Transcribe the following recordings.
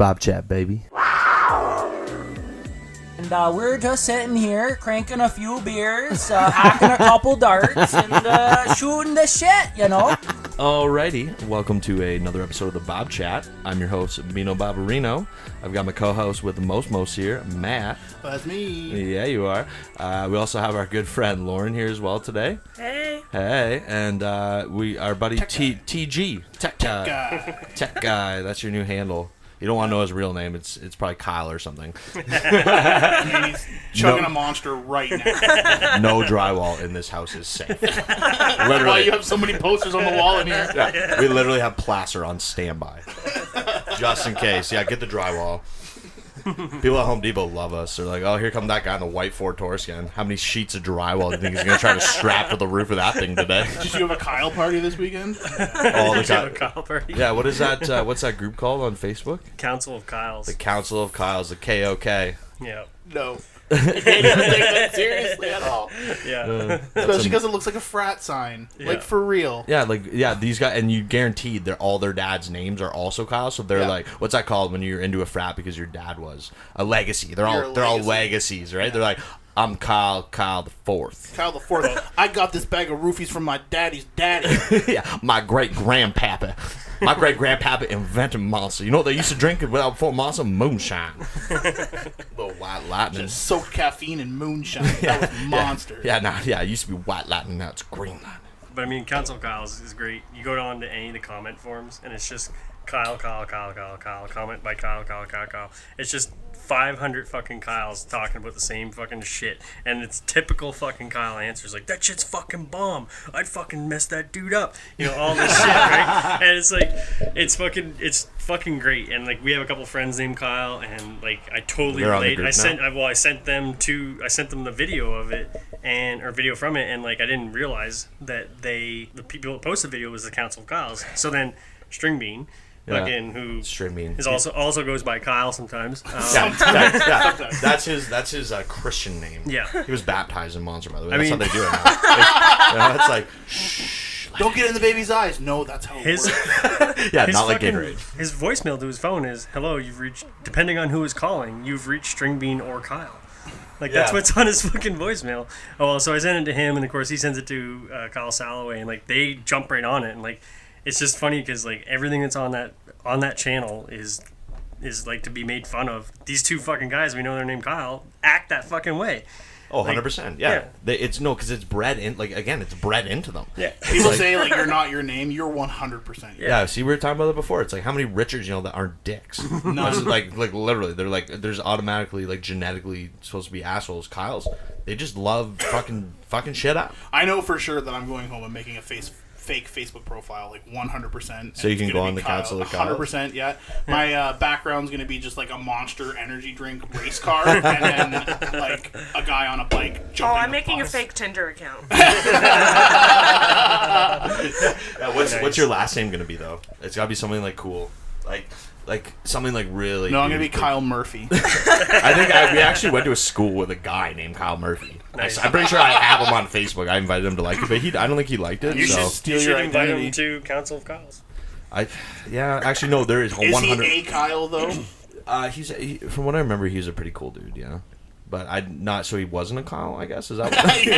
Bobchat, baby. And we're just sitting here cranking a few beers, hacking a couple darts, and shooting the shit, you know? Alrighty, welcome to another episode of the Bobchat. I'm your host, Mino Barbarino. I've got my co-host with the most here, Matt. That's me. Yeah, you are. We also have our good friend Lauren here as well today. Hey. Hey, and our buddy TG, Tech Guy. Tech Guy, that's your new handle. You don't want to know his real name. It's probably Kyle or something. He's chugging a monster right now. No drywall in this house is safe. Literally. Why you have so many posters on the wall in here? Yeah, we literally have plaster on standby. Just in case. Yeah, get the drywall. People at Home Depot love us. They're like, oh, here come that guy in the white Ford Taurus again. How many sheets of drywall do you think he's going to try to strap to the roof of that thing today? Did you have a Kyle party this weekend? Oh, Kyle party. Yeah, what is that? What's that group called on Facebook? Council of Kyles. The Council of Kyles, the KOK. Yeah. No. You can't even take that seriously at all. Yeah. Especially because it looks like a frat sign. Yeah. Like, for real. Yeah, these guys, and you guaranteed all their dad's names are also Kyle, so they're like, what's that called when you're into a frat because your dad was? A legacy. They're all legacies, right? Yeah. They're like, I'm Kyle the Fourth. Kyle the Fourth. I got this bag of roofies from my daddy's daddy. Yeah, my great-grandpapa. My great-grandpapa invented Monster. You know what they used to drink before Monster? Moonshine. Little white lightning. Just soaked caffeine in moonshine. That was Monster. Yeah, it used to be white lightning, now it's green lightning. But I mean, Council of Kyles is great. You go down to any of the comment forums, and it's just Kyle, comment by Kyle. It's just 500 fucking Kyles talking about the same fucking shit, and it's typical fucking Kyle answers like, that shit's fucking bomb, I'd fucking mess that dude up, you know, all this shit, right? And it's like, it's fucking great. And like, we have a couple friends named Kyle, and like, I totally relate. I sent them the video of it, or video from it, and like, I didn't realize that the people that posted the video was the Council of Kyles. So then String Bean, who is also goes by Kyle sometimes. That's his Christian name. Yeah, he was baptized in Monster, by the way. That's how they do it now. It's like, shh. Don't get in the baby's eyes. No, that's how it works. Yeah, not like Gatorade. His voicemail to his phone is, hello, you've reached, depending on who is calling, you've reached String Bean or Kyle. Like, that's what's on his fucking voicemail. Oh, well, so I sent it to him, and of course he sends it to Kyle Salloway, and like, they jump right on it, and like, it's just funny because like everything that's on that channel is like to be made fun of. These two fucking guys, we know they're named Kyle, act that fucking way. Oh, 100%. Yeah. Because it's bred in, like, again, it's bred into them. Yeah. People say, like, you're not your name, you're 100%. Yeah, see, we were talking about it before. It's like, how many Richards, that aren't dicks? None. like, literally, they're like, there's automatically, like, genetically supposed to be assholes. Kyles, they just love fucking shit up. I know for sure that I'm going home and making a fake Facebook profile, like 100%. So you can go on the Council of Kyles? 100%, yeah. My background's going to be just like a Monster energy drink race car, and then like a guy on a bike jumping. Oh, I'm making a fake Tinder account. What's your last name going to be, though? It's got to be something like cool. Like something like really. No, I'm going to be Kyle Murphy. I think we actually went to a school with a guy named Kyle Murphy. Nice. I'm pretty sure I have him on Facebook. I invited him to like it, but I don't think he liked it. You should invite identity. him to Council of Kyles. Actually, no, there is 100. Is he a Kyle, though? From what I remember, he's a pretty cool dude, yeah. But so he wasn't a Kyle, I guess? Is that he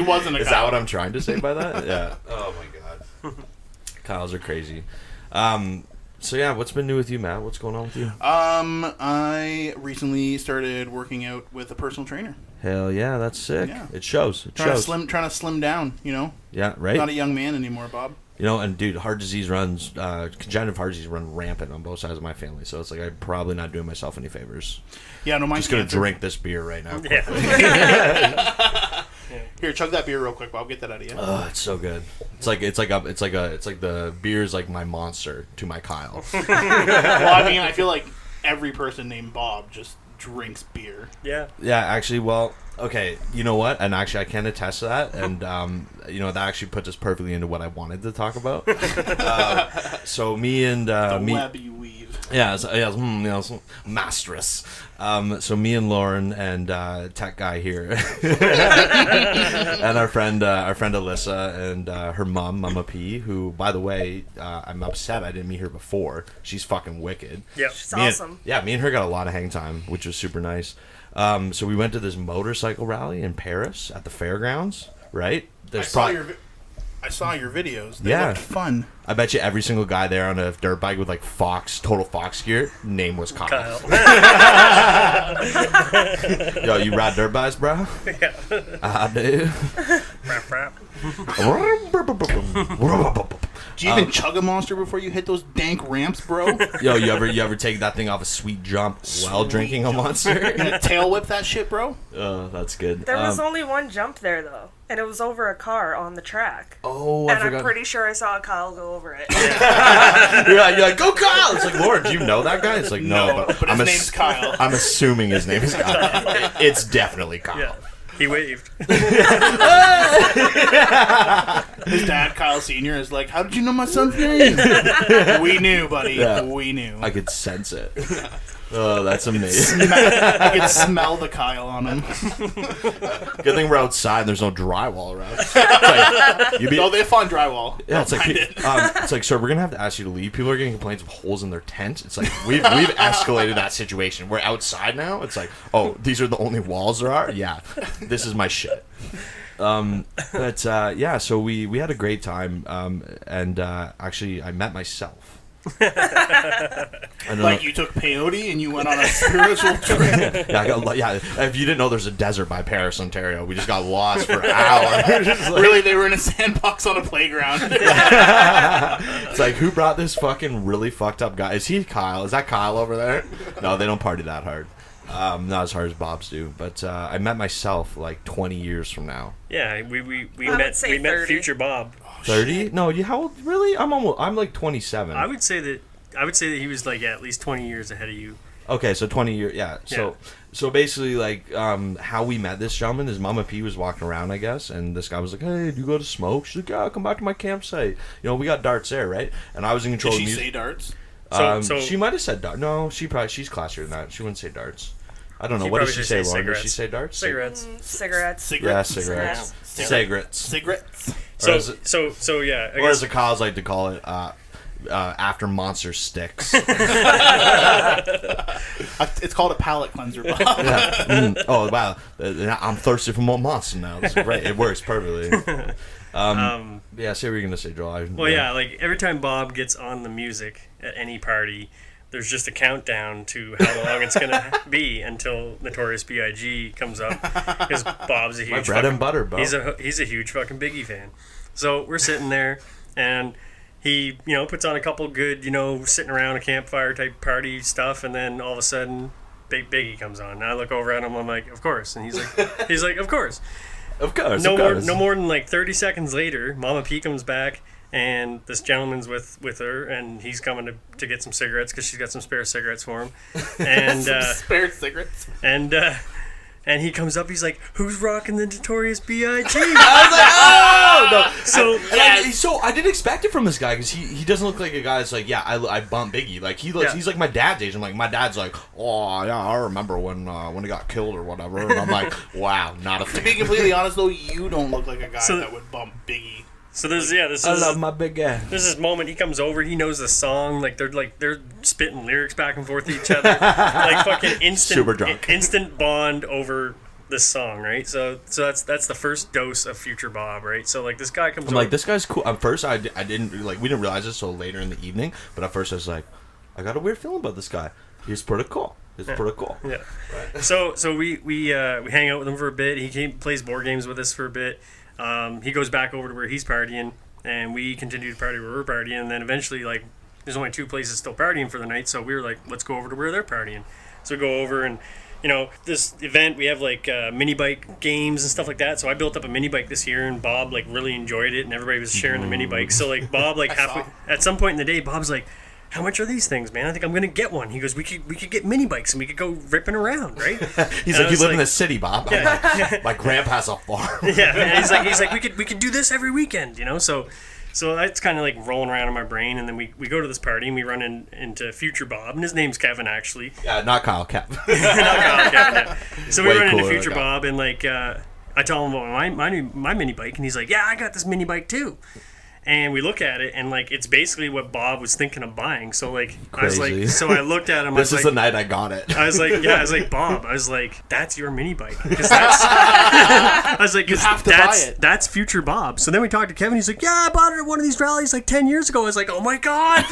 wasn't a Kyle. Is that what I'm trying to say by that? Yeah. Oh, my God. Kyles are crazy. So yeah, what's been new with you, Matt? What's going on with you? I recently started working out with a personal trainer. Hell yeah, that's sick. Yeah. It shows. Trying to slim down, Yeah, right. Not a young man anymore, Bob. And dude, congenital heart disease run rampant on both sides of my family. So it's like I'm probably not doing myself any favors. Yeah, no, just gonna drink this beer right now. Yeah. Here, chug that beer real quick, Bob. Get that out of you. Oh, it's so good. It's like the beer is like my Monster to my Kyle. Well, I mean, I feel like every person named Bob just drinks beer. Yeah. Yeah, actually, well, okay, you know what? And actually, I can attest to that. And, that actually puts us perfectly into what I wanted to talk about. So me and... web you weave. Yeah, masterous. So me and Lauren and tech guy here, and our friend Alyssa and her mom, Mama P, who, by the way, I'm upset I didn't meet her before. She's fucking wicked. Yep. She's awesome. Me and her got a lot of hang time, which was super nice. So we went to this motorcycle rally in Paris at the fairgrounds, right? I saw your videos. They Yeah. looked fun. I bet you every single guy there on a dirt bike with like total Fox gear, name was Kyle. Yo, you ride dirt bikes, bro? Yeah. I do. Rap, rap. Do you even chug a monster before you hit those dank ramps, bro? Yo, you ever take that thing off a sweet jump while drinking a monster? You gonna tail whip that shit, bro? Oh, that's good. There was only one jump there, though, and it was over a car on the track. Oh, And I forgot. I'm pretty sure I saw Kyle go over it. You're like, go Kyle! It's like, Lauren, do you know that guy? It's like, no, but his name's Kyle. I'm assuming his name is Kyle. It's definitely Kyle. Yeah. He waved. His dad, Kyle Sr., is like, how did you know my son's name? We knew, buddy. Yeah. We knew. I could sense it. Oh, that's amazing. I could smell the Kyle on him. Good thing we're outside and there's no drywall around. It's like, Oh, they found drywall. yeah, it's like, it's like, sir, we're gonna have to ask you to leave. People are getting complaints of holes in their tent. It's like we've escalated that situation. We're outside now. It's like, oh, these are the only walls there are. Yeah, this is my shit. Yeah, so we had a great time. And actually, I met myself. Like you took peyote and you went on a spiritual trip. Yeah, if you didn't know, there's a desert by Paris, Ontario. We just got lost for hours. Really, they were in a sandbox on a playground. It's like, who brought this fucking really fucked up guy? Is he Kyle? Is that Kyle over there? No, they don't party that hard. Not as hard as Bob's do. But I met myself like 20 years from now. Yeah, we would met say 30. future Bob. 30? No, how old? Really? I'm like 27. I would say that he was like at least 20 years ahead of you. Okay, so 20 years. Yeah. So basically, like, how we met this gentleman is Mama P was walking around, I guess, and this guy was like, "Hey, do you go to smoke?" She's like, "Yeah, come back to my campsite. You know, we got darts there, right?" And I was in control Did of she the music. say darts? So She might have said darts. No, she's classier than that. She wouldn't say darts. I don't know. She What did probably she just say, say Lauren? Did cigarettes. she say darts? Cigarettes. Cigarettes. Yeah, Cigarettes? cigarettes. Cigarettes. Cigarettes. Cigarettes. So yeah. I Or as guess, the cows like to call it, after monster sticks. It's called a palate cleanser, Bob. Yeah. Oh, wow. I'm thirsty for more monster now. This is great. It works perfectly. Yeah, say what you're going to say, Joel. well, yeah, like every time Bob gets on the music at any party, there's just a countdown to how long it's gonna be until Notorious B.I.G. comes up, because Bob's a huge My bread and butter, Bob. he's a huge fucking Biggie fan. So we're sitting there, and he puts on a couple good sitting around a campfire type party stuff, and then all of a sudden Biggie comes on. And I look over at him, I'm like, of course, and he's like, of course. Of course. No more than like 30 seconds later, Mama P comes back, and this gentleman's with her, and he's coming to get some cigarettes because she's got some spare cigarettes for him. And Spare cigarettes. and he comes up, he's like, "Who's rocking the Notorious B.I.G.?" I was like, oh! So So I didn't expect it from this guy because he doesn't look like a guy that's like, yeah, I bump Biggie. Like he's like my dad's age. I'm like, my dad's like, oh yeah, I remember when he got killed or whatever. And I'm like, wow, not a To fan. be completely honest, though, you don't look like a guy So- that would bump Biggie. So this I is love my big guy. there's this moment he comes over, he knows the song, they're spitting lyrics back and forth to each other, like fucking instant Super drunk. instant bond over this song, right? So that's the first dose of Future Bob, right? So like this guy comes I'm over, like, this guy's cool. At first, I didn't like. We didn't realize this until later in the evening. But at first, I was like, I got a weird feeling about this guy. He's pretty cool. Pretty cool. Yeah. So we hang out with him for a bit. He plays board games with us for a bit. He goes back over to where he's partying, and we continue to party where we're partying. And then eventually, like, there's only two places still partying for the night, so we were like, let's go over to where they're partying. So we go over, and this event, we have like mini bike games and stuff like that. So I built up a mini bike this year, and Bob like really enjoyed it, and everybody was sharing the mini bikes. So like Bob, like halfway at some point in the day, Bob's like, "How much are these things, man? I think I'm gonna get one." He goes, "We could get mini bikes and we could go ripping around, right?" He's And like, I you was live in like- the city, Bob. I'm like, my grandpa has a farm. Yeah, and he's like, we could do this every weekend, So So that's kind of like rolling around in my brain, and then we go to this party and we run into Future Bob, and his name's Kevin actually. Yeah, not Kyle. Kevin. Not Kyle, Kevin, yeah. So we Way run into cooler Future guy. Bob, and like I tell him about my mini bike, and he's like, "Yeah, I got this mini bike too." And we look at it, and like it's basically what Bob was thinking of buying. So like I was Crazy. like, so I looked at him. This I is was the like, night I got it. I was like, yeah, I was like, Bob, I was like, that's your mini bike. Because that's, I was like, You have to buy it. That's Future Bob. So then we talked to Kevin. He's like, yeah, I bought it at one of these rallies like 10 years ago. I was like, oh my God.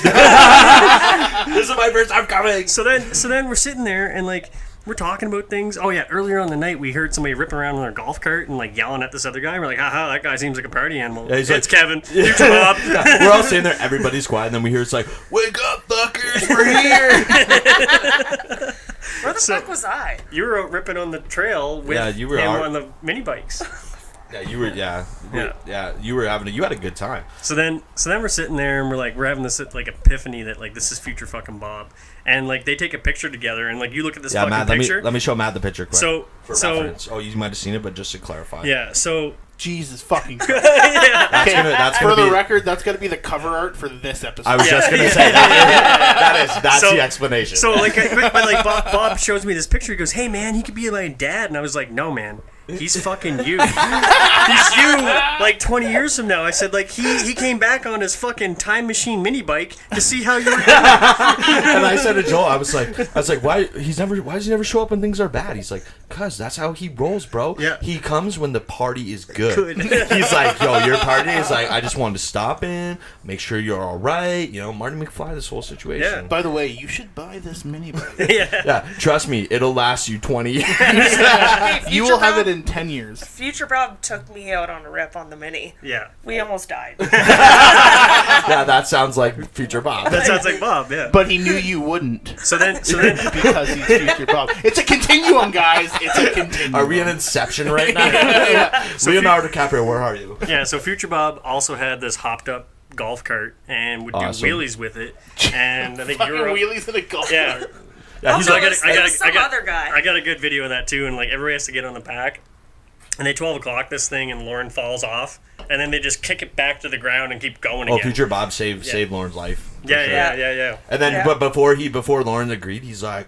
This is my first time coming. So then we're sitting there and like, we're talking about things. Oh yeah, earlier on the night we heard somebody ripping around on their golf cart and like yelling at this other guy. We're like, haha, that guy seems like a party animal. Yeah, he's it's like- Kevin, Future Bob. Yeah, we're all sitting there, everybody's quiet, and then we hear it's like, "Wake up, fuckers, we're here!" Where the fuck was I? You were out ripping on the trail with Yeah, you were him out- on the mini bikes. Yeah, you were. Yeah, Yeah. You were having. You had a good time. So then we're sitting there and we're having this like epiphany that like this is Future fucking Bob, and like they take a picture together and like you look at this Yeah, fucking Matt. picture. Let me show Matt the picture quick. So- for so- reference. Oh, you might have seen it, but just to clarify. Yeah. So Jesus fucking Christ. That's For gonna the be. record, that's got to be the cover art for this episode. I was just gonna say that's So- the explanation. so like but like Bob shows me this picture. He goes, "Hey man, he could be my dad," and I was like, "No man." He's fucking you. He's you like 20 years from now. I said like he came back on his fucking time machine mini bike to see how you were doing. And I said to Joel, I was like, why does he never show up when things are bad? He's like, cause that's how he rolls, bro. Yeah. He comes when the party is good. He's like, yo, your party is like, I just wanted to stop in, make sure you're all right. You know, Marty McFly, this whole situation. Yeah. By the way, you should buy this mini bike. Yeah, trust me, it'll last you 20 years. Hey, Future You will have Bob- it in 10 years. Future Bob took me out on a rip on the mini. Yeah. We almost died. Yeah, that sounds like Future Bob. That sounds like Bob. Yeah. But he knew you wouldn't. So then Because he's Future Bob. It's a continuum, guys. It's a continuum. Are we in Inception right now? Leonardo DiCaprio, where are you? yeah. So Future Bob also had this hopped up golf cart and would do Awesome. wheelies with it. And I think Fucking you were wheelies in a golf yeah. cart. Yeah, Also, he's like, it was some other guy. I got a good video of that too, and like everybody has to get on the back, and they 12 o'clock this thing, and Lauren falls off, and then they just kick it back to the ground and keep going oh, again. Future Bob saved Lauren's life. for Yeah, sure. yeah. And then, Yeah. but before Lauren agreed, he's like,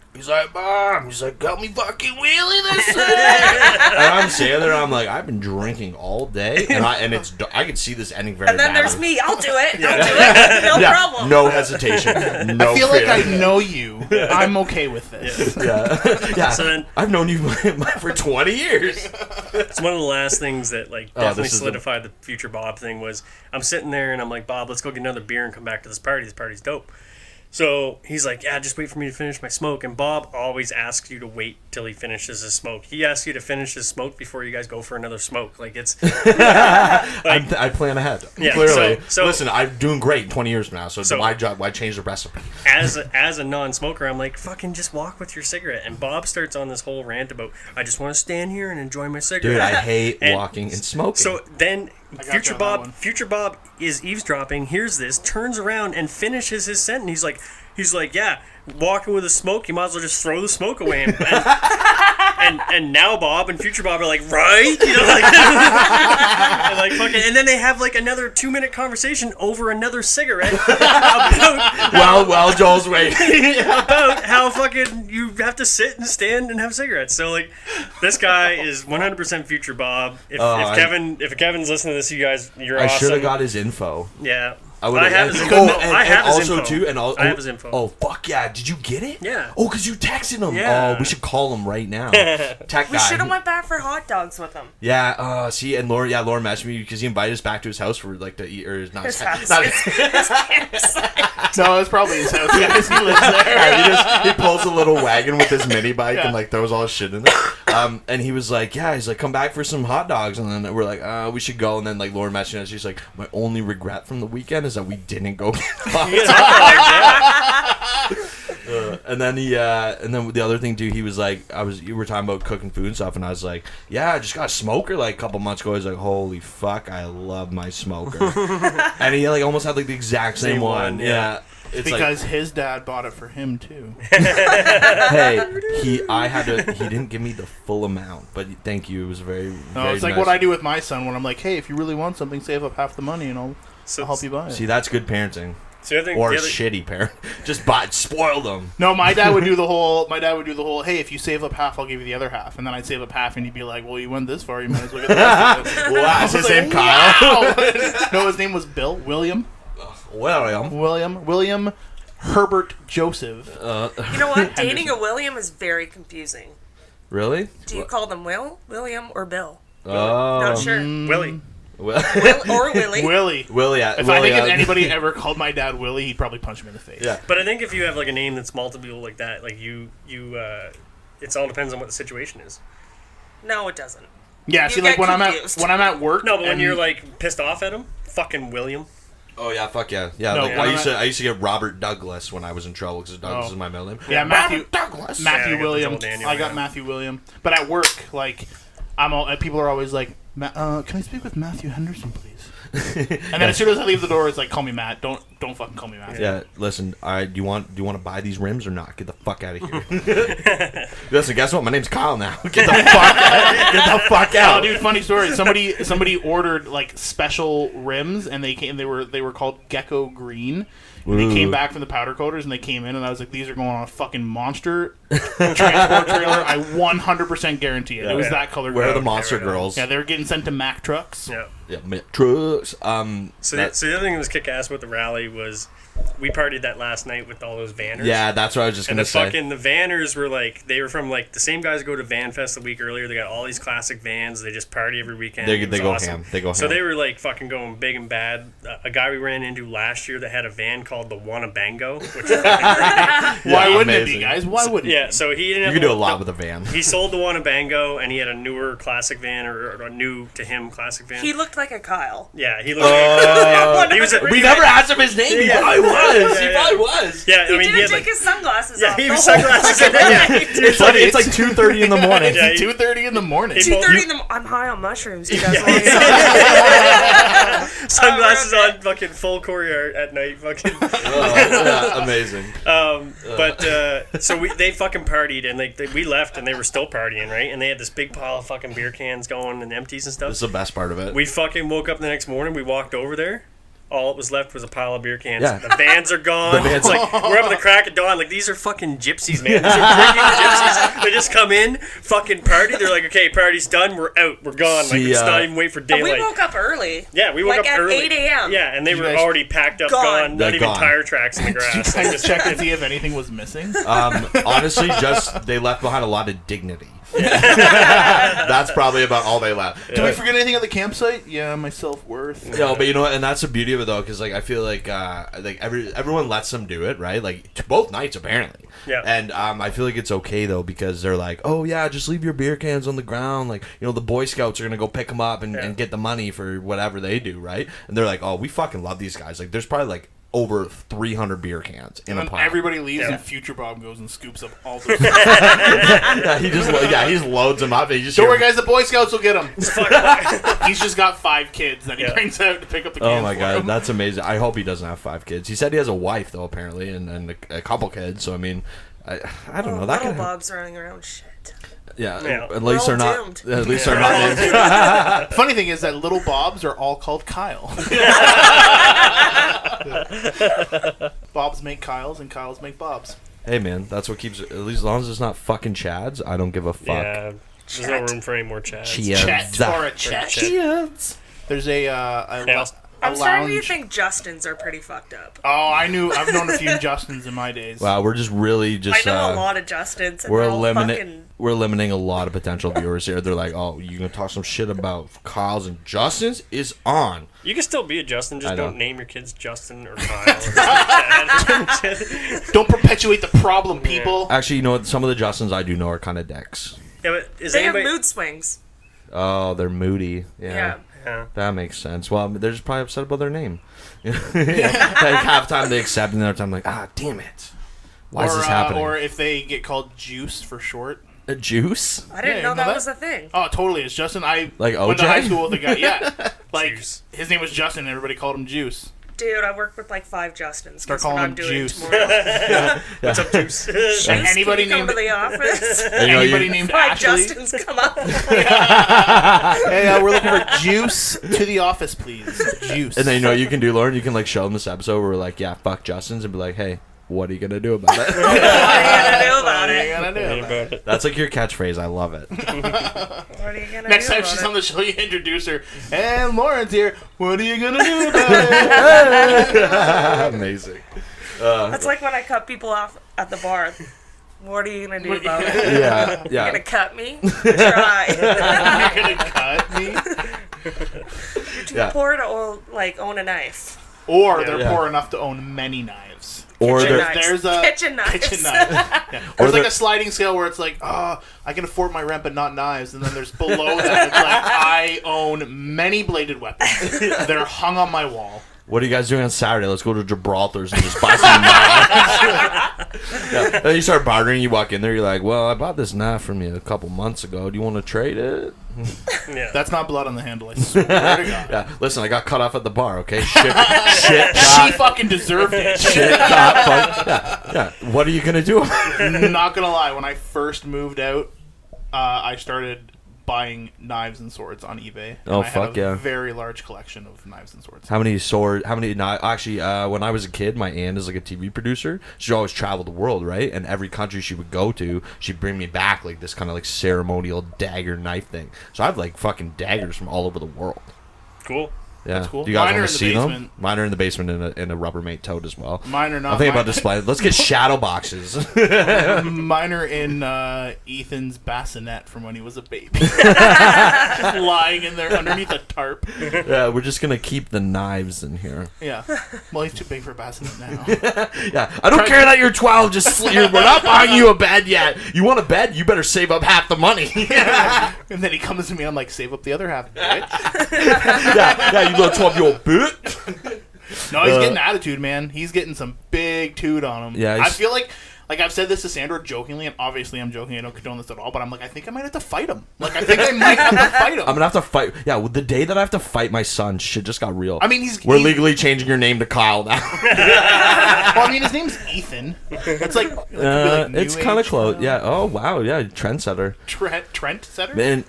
Mom, help me fucking wheelie this thing. And I'm sitting there, I'm like, I've been drinking all day, and I could see this ending very And then there's badly. me. I'll do it. I'll do it. No Yeah, problem. no hesitation. No I feel fear. like I know you. I'm okay with this. Yeah. So then- I've known you for 20 years. It's one of the last things that like Oh, definitely this is solidified the Future Bob thing was I'm sitting there and I'm like, Bob, let's go get another beer and come back to this party. This party's dope. So he's like, yeah, just wait for me to finish my smoke. And Bob always asks you to wait till he finishes his smoke. He asks you to finish his smoke before you guys go for another smoke. Like it's I plan ahead. Yeah, Clearly. so- Listen, I'm doing great 20 years from now, so, So- my job, why change the recipe? as a non-smoker, I'm like, fucking just walk with your cigarette. And Bob starts on this whole rant about, I just want to stand here and enjoy my cigarette. Dude, I hate And walking and smoking. So then got you on that one. Future Bob is eavesdropping, hears this, turns around and finishes his sentence. He's like, yeah, walking with a smoke, you might as well just throw the smoke away. And now Bob and Future Bob are like, right? You know, like, and like fucking, and then they have like another 2-minute conversation over another cigarette while Joel's waiting. about how fucking you have to sit and stand and have cigarettes. So like, this guy is 100% Future Bob. If Kevin's listening to this, you guys, you're I awesome. should have got his info. Yeah. I have his info. I have his info. I have his info. Oh fuck yeah! Did you get it? Yeah. Oh, cause you texted him. Yeah. Oh, we should call him right now. Tech We guy. should have went back for hot dogs with him. Yeah. See, and Lauren messaged me because he invited us back to his house for like to eat or not His his house. not- His campsite. No, it's probably his house. Guys, he lives there. Yeah, he pulls a little wagon with his mini bike and like throws all his shit in it. And he was like, yeah, he's like, come back for some hot dogs. And then we're like, we should go. And then like Lauren messaged us, she's like, my only regret from the weekend is that we didn't go get hot dogs. And then and then the other thing too, he was like, you were talking about cooking food and stuff, and I was like, yeah, I just got a smoker like a couple months ago. He's like, holy fuck, I love my smoker. And he like almost had like the exact same one. Yeah. It's Because his dad bought it for him too. hey, he didn't give me the full amount, but thank you. It was very, No, very it's like nice. what I do with my son when I'm like, hey, if you really want something, save up half the money and I'll help you buy it. See, that's good parenting. So I think Or the other, shitty parent. Just spoil them. No, my dad would do the whole. Hey, if you save up half, I'll give you the other half, and then I'd save up half, and he'd be like, "Well, you went this far, you might as well get the rest of it." Wow, is his name Kyle? Wow. No, his name was William Herbert Joseph. You know what? Dating a William is very confusing. Really? Do you call them William, or Bill? Oh. Not sure. Willie. Will or Willie. Willie. If anybody ever called my dad Willie, he'd probably punch him in the face. Yeah. But I think if you have like a name that's multiple like that, like it all depends on what the situation is. No, it doesn't. Yeah. See, like when I'm at work. No, but when you're like pissed off at him, fucking William. Oh yeah, fuck yeah, yeah. No, like I used to get Robert Douglas when I was in trouble because Douglas is my middle name. Yeah, Matthew Douglas. Matthew Yeah, William. Daniel, I got Matthew William. But at work, like, people are always like, can I speak with Matthew Henderson, please? And then as soon as I leave the door, it's like, call me Matt. Don't fucking call me Matt. Yeah, listen. Do you want to buy these rims or not? Get the fuck out of here. Listen, guess what? My name's Kyle now. Get the fuck out. Oh, dude, funny story. Somebody ordered like special rims, and they were called Gecko Green. And they came back from the powder coaters, and they came in, and I was like, these are going on a fucking monster transport trailer. I 100% guarantee it. It was that color. Where are the code. monster girls? Yeah, they were getting sent to Mack trucks. Yeah. Yeah, trucks. So the other thing that was kick ass with the rally was we partied that last night with all those vanners. Yeah, that's what I was just And gonna say. the vanners were like, they were from like the same guys who go to Van Fest the week earlier. They got all these classic vans. They just party every weekend. They It was go awesome. ham. They go ham. So they were like fucking going big and bad. A guy we ran into last year that had a van called the Wannabango, which is fucking Why wouldn't it amazing. be, guys? Why wouldn't yeah. So he didn't. You have can do a lot with a van. He sold the Wannabango, and he had a newer classic van or a new to him classic van. He looked like a Kyle. Yeah, he looked. Yeah, he was. We never asked him his name. He probably was. He yeah. probably was. Yeah, I He mean, did he had take like. his sunglasses Yeah, off. he the was whole sunglasses. time. Yeah. It's like 2:30 in the morning. Yeah, It's 2:30 in the morning. 2:30 in the I'm high on mushrooms. You guys Sunglasses Oh, okay. on, fucking full courier at night, fucking. Yeah, amazing. So they fucking partied, and we left, and they were still partying, right? And they had this big pile of fucking beer cans going and empties and stuff. This is the best part of it. We fucking woke up the next morning. We walked over there. All it was left was a pile of beer cans. Yeah. The vans are gone. The vans- like we're up at the crack of dawn. Like these are fucking gypsies, man. These are drinking gypsies. They just come in, fucking party. They're like, okay, party's done. We're out. We're gone. Like See, it's not even wait for And daylight. we woke up early. Yeah, we woke Like up at early. 8 a.m. Yeah, and they You were guys- already packed up, Gone. gone. They're Not even gone. tire tracks in the grass. I Like, just checked to see if anything was missing. Honestly, just they left behind a lot of dignity. That's probably about all they left. Did we forget anything at the campsite? Yeah, my self-worth. No, but you know what, and that's the beauty of it though, because like I feel like everyone lets them do it, right? Like both nights apparently. Yeah. And I feel like it's okay though because they're like, oh yeah, just leave your beer cans on the ground. Like the Boy Scouts are gonna go pick them up and get the money for whatever they do, right? And they're like, oh, we fucking love these guys. Like there's probably like over 300 beer cans in a And pile. everybody leaves, Yeah. and Future Bob goes and scoops up all those. Yeah, he just loads them up. And he just Don't worry, guys. The Boy Scouts will get them. fuck. He's just got 5 kids that he Yeah. brings out to pick up the cans. Oh my for god, him. that's amazing. I hope he doesn't have 5 kids. He said he has a wife though, apparently, and a couple kids. So I mean, I don't know. That Little could Bob's running around shit. yeah. Yeah. At least We're they're all not. doomed. At least they're not. Funny thing is that little Bobs are all called Kyle. Bobs make Kyles, and Kyles make Bobs. Hey man, that's what keeps. At least as long as it's not fucking Chads, I don't give a fuck. Yeah, there's no room for any more chats. Chads. Chet or a Chet. Chads. There's a I'm starting to lounge. think Justin's are pretty fucked up. Oh, I've known a few Justins in my days. Wow, we're just really just. I know a lot of Justins. And We're they're all eliminating. fucking... We're eliminating a lot of potential viewers here. They're like, "Oh, you gonna talk some shit about Kyle's and Justin's is on." You can still be a Justin, just I know. don't name your kids Justin or Kyle. Or Chad. Don't perpetuate the problem, people. Actually, you know what? Some of the Justins I do know are kind of dicks. Yeah, but is They anybody? have mood swings. Oh, they're moody. Yeah. Yeah. That makes sense. Well, they're just probably upset about their name. Like half time they accept, and the other time like, damn it. Why is this happening? Or if they get called Juice for short. A juice? I didn't Yeah, know you know that that? was a thing. Oh, totally. It's Justin. I Like went to OJ? high school with a guy. Yeah, like Juice. his name was Justin, and everybody called him Juice. Dude, I work with like 5 Justins. They're Guess what calling I'm them doing Juice. tomorrow? What's up, Juice? Juice, Anybody can you come named- to the office? Anybody named 5 Ashley? Justins come up. Hey, we're looking for Juice to the office, please. Juice. And then you know what you can do, Lauren? You can like show them this episode where we're like, yeah, fuck Justin's, and be like, hey, what are you gonna do about it? What are you gonna do about What are you it? gonna do about it? That's like your catchphrase. I love it. What are you gonna Next do time about she's it? on the show, you introduce her. And Lauren's here. What are you gonna do about it? Amazing. That's like when I cut people off at the bar. What are you gonna do about it? Yeah, You yeah. gonna cut me? Try. You're gonna cut me? You're too Yeah. poor to own a knife. Or they're Yeah. poor enough to own many knives. Or Kitchen they're, knives. There's a Kitchen knives. kitchen knife. Yeah. Or There's like they're- a sliding scale where it's like, oh, I can afford my rent, but not knives. And then there's below that, it's like, I own many bladed weapons. They're hung on my wall. what are you guys doing on Saturday? Let's go to Gibraltar's and just buy some knives. Yeah. Then you start bartering. You walk in there. You're like, well, I bought this knife from you a couple months ago. Do you want to trade it? Yeah. That's not blood on the handle, I swear to God. Yeah. Listen, I got cut off at the bar. Okay. Shit. Shit. She fucking deserved it. Shit. Fuck. Yeah. Yeah. What are you gonna do? Not gonna lie, when I first moved out, I started buying knives and swords on eBay. Oh, I fuck had a yeah. very large collection of knives and swords. How many actually, when I was a kid, my aunt is like a TV producer. She always traveled the world, right? And every country she would go to, she'd bring me back like this kind of like ceremonial dagger knife thing. So I have like fucking daggers from all over the world. Cool. Yeah. That's cool. Do you guys Mine are want to in the see them? basement. Mine are in the basement in a Rubbermaid tote as well. Mine are not. I'm thinking about mine, display. Let's get shadow boxes. mine are in Ethan's bassinet from when he was a baby. Just lying in there underneath a tarp. Yeah, we're just gonna keep the knives in here. Yeah. Well, he's too big for a bassinet now. Yeah, I don't care that you're 12. We're not buying you a bed yet. You want a bed? You better save up half the money. And then he comes to me, I'm like, save up the other half, bitch. yeah, you little 12-year-old bitch. No, he's getting attitude, man. He's getting some big toot on him. Yeah, I he's- feel like I've said this to Sandra jokingly, and obviously I'm joking. I don't condone this at all, but I'm like, I think I might have to fight him. Like, I think I might have to fight him. I'm gonna have to fight. Yeah, well, the day that I have to fight my son, shit just got real. I mean, we're he's- legally changing your name to Kyle now. Well, I mean, his name's Ethan. It's like, It's kind of close. Yeah. Oh wow. Yeah. Trendsetter. Trent Setter? Man.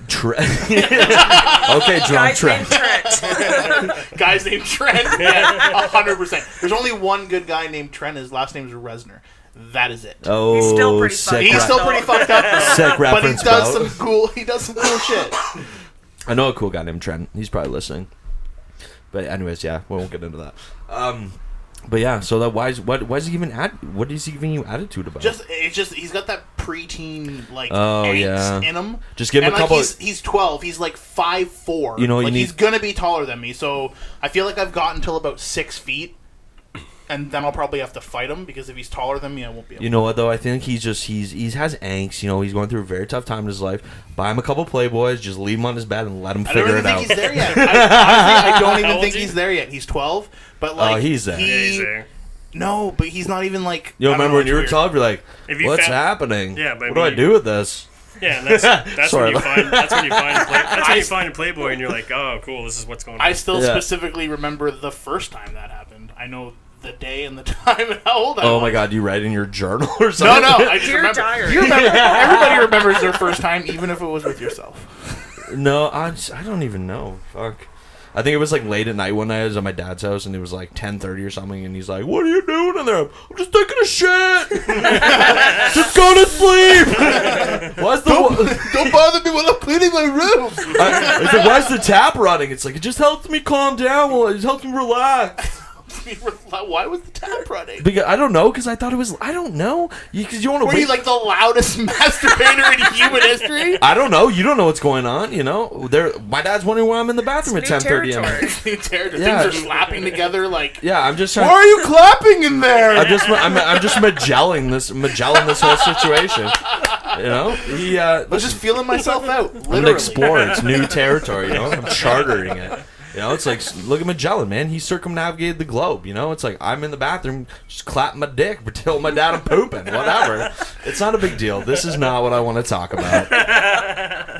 Okay, drunk Guys Trent. named Trent. Guy's named Trent. Yeah, 100%. There's only one good guy named Trent. His last name's Resner. That is it. Oh, He's still pretty sick. fucked He's up. still pretty fucked up, though. Sick But he reference, does bro. some cool. He does some cool shit. I know a cool guy named Trent. He's probably listening. But anyways, yeah, we won't get into that. But yeah, so that why is he even what is he giving you attitude about? It's just he's got that preteen like Oh, angst yeah. in him. Just give him and a couple. He's 12. He's like 5'4". You know, you like need- he's gonna be taller than me. So I feel like I've gotten till about 6 feet, and then I'll probably have to fight him because if he's taller than me, I won't be able. You know what though? I think he has angst. You know, he's going through a very tough time in his life. Buy him a couple Playboys, just leave him on his bed and let him I don't figure even it think out. he's there yet. Honestly, I don't even old think is he? he's there yet. He's 12, but like he's there. Yeah, he's there. No, but he's not even like. You I don't remember know, when you were it's 12? You're like, If you what's found- happening? Yeah, but what do I me- do with this? Yeah, and that's Sorry. when you find that's when you find in Playboy and you're like, oh, cool, this is what's going on. I still Yeah. specifically remember the first time that happened. I know the day and the time and how old I was. Oh my god, you write in your journal or something? No, I just Dear remember. diary. You remember. Everybody remembers their first time, even if it was with yourself. No, I don't even know. Fuck. I think it was like late at night one night. I was at my dad's house and it was like 10:30 or something, and he's like, "What are you doing in there?" I'm just taking a shit. Just go to sleep. Why's the Don't bother me when I'm cleaning my room. it's like, why's the tap running? It's like, it just helps me calm down. Well, it helps me relax. Why was the tap running? Because I don't know, because I thought it was. I don't know. Because you want to Were wait. you like the loudest masturbator in human history? I don't know. You don't know what's going on. You know, my dad's wondering why I'm in the bathroom at It's new 10:30 a.m. territory. Yeah. Things are slapping together like. Yeah, I'm just Why trying. are you clapping in there? I'm just Magellan this whole situation. You know, I was just feeling myself out. I'm an Literally. explorer. It's new territory. You know, I'm chartering it. You know, it's like, look at Magellan, man. He circumnavigated the globe. You know, it's like, I'm in the bathroom, just clapping my dick, but tell my dad I'm pooping. Whatever. It's not a big deal. This is not what I want to talk about.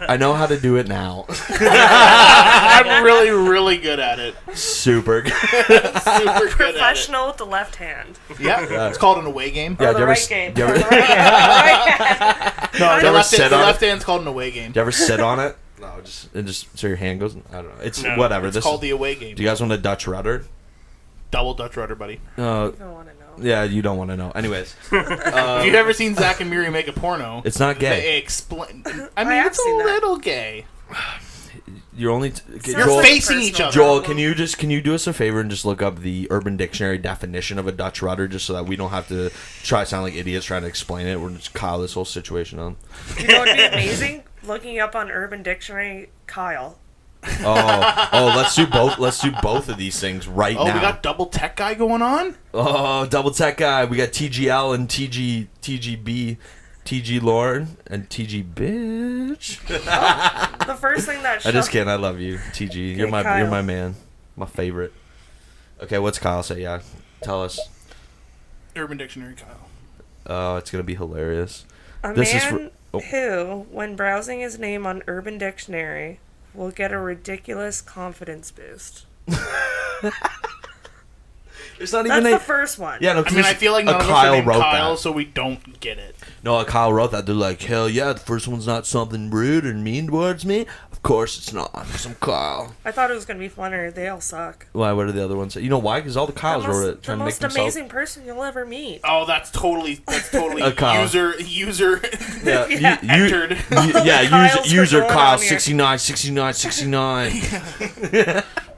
I know how to do it now. I'm really, really good at it. Super good. Super good at it. Professional with the left hand. Yeah, it's called an away game. Yeah, Or do the you ever, right game. do you Or ever, the right hand. No, you the ever left, sit the on left it? hand's called an away game. Do you ever sit on it? No, just so your hand goes. I don't know. It's No, whatever. It's This called is, the away game. do you guys want a Dutch rudder? Double Dutch rudder, buddy. I don't want to know. Yeah, you don't want to know. Anyways, If you've ever seen Zach and Miri make a porno, it's not gay. they explain. I mean, have it's a seen that. little gay. You're only Sounds Joel. like facing personal each other. Joel, problem. can you do us a favor and just look up the Urban Dictionary definition of a Dutch rudder, just so that we don't have to try to sound like idiots trying to explain it. We're just Kyle this whole situation on. You know what would be amazing? Looking up on Urban Dictionary, Kyle. Oh, let's do both. Let's do both of these things right Oh, now. we got double tech guy going on. Oh, double tech guy. We got TGL and TGB, TG Lauren and TG bitch. The first thing that I just shocked kidding. I love you, TG. You're Kyle. my man, my favorite. Okay, what's Kyle say? Yeah, tell us. Urban Dictionary, Kyle. Oh, it's gonna be hilarious. a This is man for- oh. who, when browsing his name on Urban Dictionary, will get a ridiculous confidence boost. It's not That's even the a. first one. Yeah, no. I mean, I feel like none of us are Kyle named wrote Kyle, that. so we don't get it. No, Kyle wrote that. They're like, hell yeah, the first one's not something rude and mean towards me. Of course it's not. 'Cause I'm Kyle. I thought it was going to be funner. They all suck. Why? What are the other ones say? You know why? Because all the Kyles the wrote most, it, the trying to make most themselves. amazing person you'll ever meet. Oh, that's totally A Kyle. user. Yeah, Yeah. Entered. yeah, Kyles user are Kyle going on here. 69, 69, 69.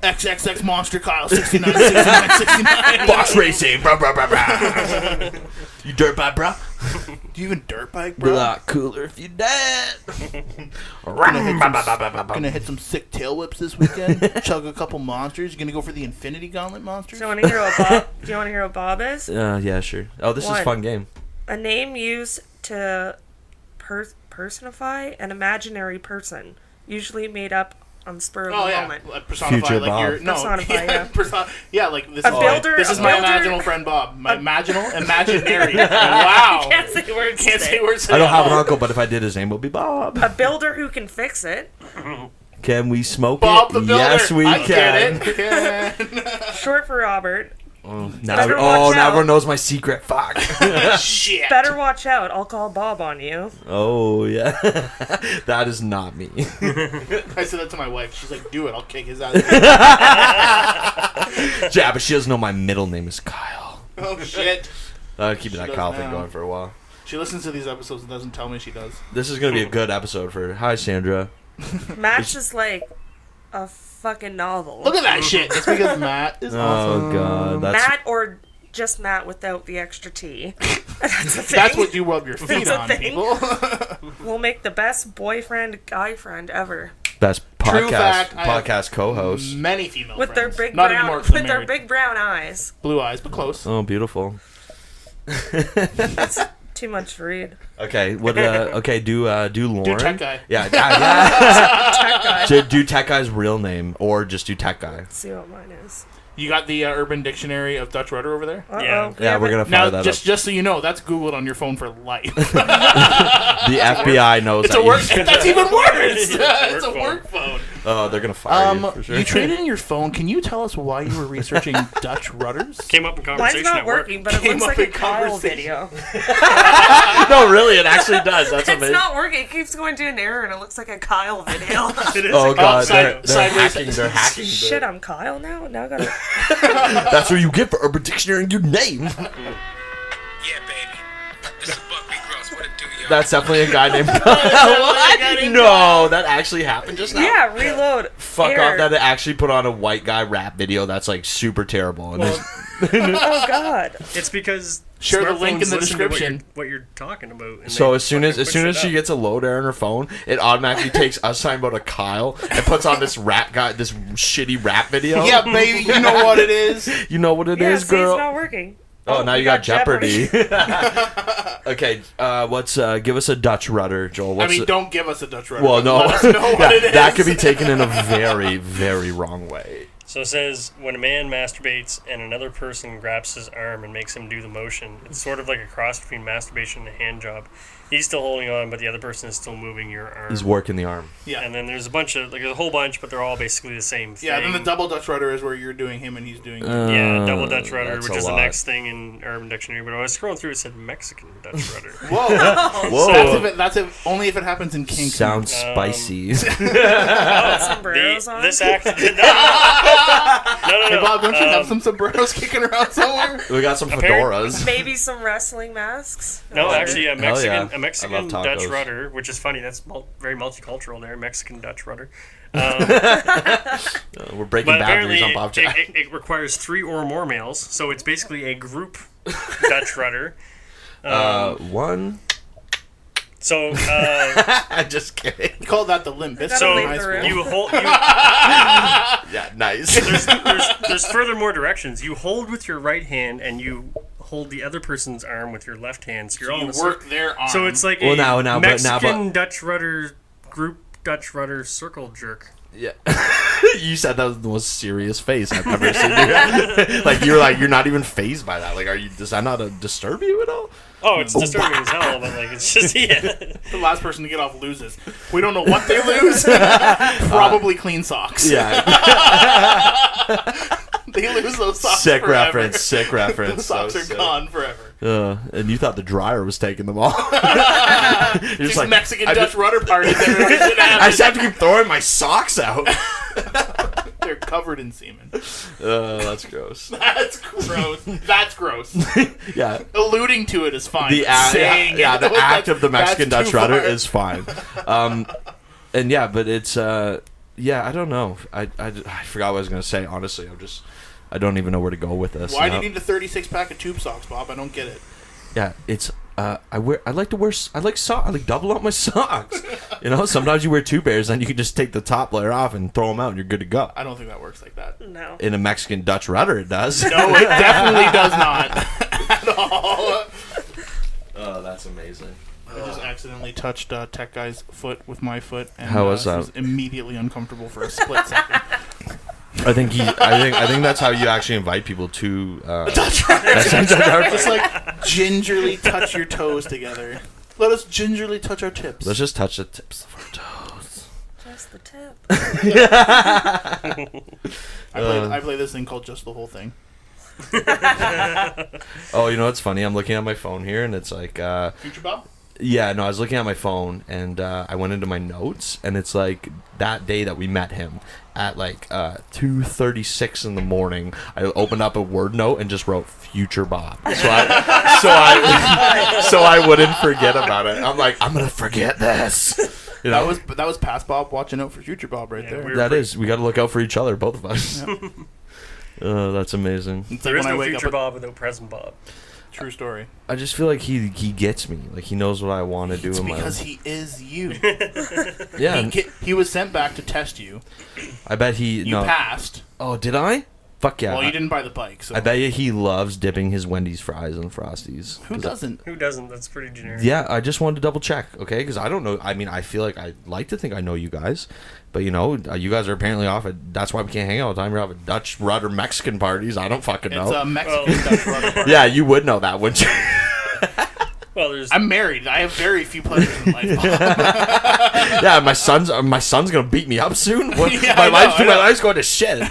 XXX Monster Kyle 69, 69, 69. Boss racing, bro, bro, bro, bro. You dirt bike, bro? Do you even dirt bike, bro? A lot cooler if you dead. Gonna hit some sick tail whips this weekend. Chug a couple monsters. You gonna go for the Infinity Gauntlet monsters? Do you want to hear what Bob? Do you want to hear what Bob is? Yeah, sure. Oh, this is a One. fun game. A name used to personify an imaginary person, usually made up on spur of Oh the yeah, moment. like personify Future like Bob. your no, Personify, yeah. yeah, like this A is builder- this is a my builder- imaginal friend Bob. My imaginary. Wow. Can't say words. Can't today. say words. I don't have an at all. uncle, but if I did, his name would be Bob. A builder who can fix it. Can we smoke Bob it? the Builder. Yes, we I can. get it. Short for Robert. Now, Better watch now out. everyone knows my secret. Fuck. Shit. Better watch out. I'll call Bob on you. Oh yeah, that is not me. I said that to my wife. She's like, "Do it. I'll kick his ass." Yeah, but she doesn't know my middle name is Kyle. Oh shit. Keep She that does Kyle thing now. going for a while. She listens to these episodes and doesn't tell me she does. This is gonna be a good episode for. Hi, Sandra. Matt's just like a fucking novel. Look at that shit. It's because Matt is awesome. Oh god, that's Matt or just Matt without the extra T. That's a thing. That's what you rub your feet That's a on, thing. people. We'll make the best boyfriend, guy friend ever. best True fact, I have podcast co-host. Many female With their friends. big Not brown, anymore 'cause I'm with their married. big brown eyes. Blue eyes, but close. Oh, beautiful. Too much to read. Okay, what? Okay, do Lauren. Do tech guy. Yeah, Tech guy. do tech guy's real name or just do tech guy. Let's see what mine is. You got the Urban Dictionary of Dutch Rudder over there? Uh-oh. Yeah. Yeah, we're gonna fire Now, that just so you know, that's Googled on your phone for life. up. The FBI knows It's that a work. you- That's even worse. Yeah, It's a work work phone. Oh, they're gonna fire you for sure. You traded in your phone. Can you tell us why you were researching Dutch rudders? Came up in conversation Mine's not at work. working, but it Came looks up like a in Kyle conversation. video. No, really, it actually does. That's It's amazing. not working. It keeps going to an error, and it looks like a Kyle video. It is Oh a god, side- they're sideways- hacking. They're hacking. Shit, I'm Kyle now. Now I gotta. That's what you get for Urban Dictionary and your name. Yeah, baby. This is Buck B. Gross. What it do, yo? That's definitely a guy named. What? No, that actually happened just now. Yeah, reload. Fuck Error. off! That it actually put on a white guy rap video that's like super terrible. And Well, Oh god. it's because Share the link in smartphones the listen to description. what you're talking about. and so they as soon as fucking push it she up. gets a load error on her phone, it automatically takes us talking about a Kyle and puts on this rap guy, this shitty rap video. Yeah, baby. You know what it is. You know what it Yeah, is, see, girl. it's not working. Oh, now we you got Jeopardy. Okay, what's give us a Dutch rudder, Joel? I What's mean, the- don't give us a Dutch rudder. well, no, Let us know what Yeah, it is. that could be taken in a very, very wrong way. So it says, when a man masturbates and another person grabs his arm and makes him do the motion, it's sort of like a cross between masturbation and a hand job. He's still holding on, but the other person is still moving your arm. He's working the arm. Yeah. And then there's a bunch of, like, there's a whole bunch, but they're all basically the same thing. Yeah, then the double Dutch rudder is where you're doing him and he's doing you. Yeah, double Dutch rudder, that's which a is the lot. next thing in Urban Dictionary. But when I was scrolling through, it said Mexican Dutch rudder. Whoa. Whoa. That's if only if it happens in Cancun. Sounds spicy. Sombreros on. This act... No. Hey, Bob, don't you have some sombreros kicking around somewhere? We got some fedoras. Maybe some wrestling masks. No, actually, a Mexican, yeah. a Mexican I love Dutch tacos. rudder, which is funny. That's very multicultural there, Mexican Dutch rudder. We're breaking But apparently, boundaries on Bobchat. it requires 3 or more males, so it's basically a group Dutch rudder. One. So, I'm just kidding. We call that the limp biscuit so in high school. you hold. Yeah, nice. There's further more directions. You hold with your right hand, and you hold the other person's arm with your left hand. So you're all You in the work their arm. So it's like Well, a now, but- Mexican Dutch rudder group Dutch rudder circle jerk. Yeah. You said that was the most serious face I've ever seen you. You're not even phased by that. Like, does that not disturb you at all? Oh, it's disturbing as hell, but like it's just The last person to get off loses. We don't know what they lose. Probably clean socks. Yeah. They lose those socks Sick forever. reference. Sick reference. Those socks So are sick. gone forever. And you thought the dryer was taking them all. You're These just Mexican I Dutch rudder parties. I just have to keep throwing my socks out. They're covered in semen. That's gross. That's gross. That's gross. Yeah. Alluding to it is fine. The act, Saying yeah, it, the act that's- of the Mexican that's Dutch too rudder far. is fine. And yeah, but it's yeah, I don't know. I forgot what I was gonna say. Honestly, I don't even know where to go with this. Why do you need a 36 pack of tube socks, Bob? I don't get it. Yeah, it's I like double up my socks. You know, sometimes you wear 2 pairs, then you can just take the top layer off and throw them out, and you're good to go. I don't think that works like that. No. In a Mexican Dutch rudder, it does. No, it definitely does not at all. Oh, that's amazing. I just accidentally touched Tech Guy's foot with my foot, and How was he that? was immediately uncomfortable for a split second. I think that's how you actually invite people to Dutch rudder. Just like gingerly touch your toes together. Let us gingerly touch our tips. Let's just touch the tips of our toes. Just the tip. I play this thing called Just the Whole Thing. Oh, you know what's funny? I'm looking at my phone here, and it's like, Future Bob? yeah, no, I was looking at my phone, and I went into my notes, and it's like that day that we met him at like 2:36 in the morning. I opened up a Word note and just wrote Future Bob, so I wouldn't forget about it. I'm like, I'm gonna forget this. You know? That was past Bob watching out for Future Bob right there. That is, we got to look out for each other, both of us. That's amazing. It's there like is when I no wake future up. Bob without present Bob. True story. I just feel like he gets me. Like he knows what I want to do It's in my because life. he is you. Yeah, He was sent back to test you. I bet he. You no. passed. Oh, did I? Fuck yeah. Well, you didn't buy the bike, so I bet you he loves dipping his Wendy's fries in Frosties. who 'Cause doesn't? Who doesn't? That's pretty generic. Yeah, I just wanted to double check, okay? Because I don't know. I mean, I feel like I like to think I know you guys, but you know, you guys are apparently off at. That's why we can't hang out all the time. You're off at Dutch rudder Mexican parties. I don't fucking It's know. a Mexican Dutch rudder party. Yeah, you would know that, wouldn't you? Well, there's I'm married. I have very few pleasures in life. Yeah, my son's gonna beat me up soon. What, Yeah, my I know. life's going to shit.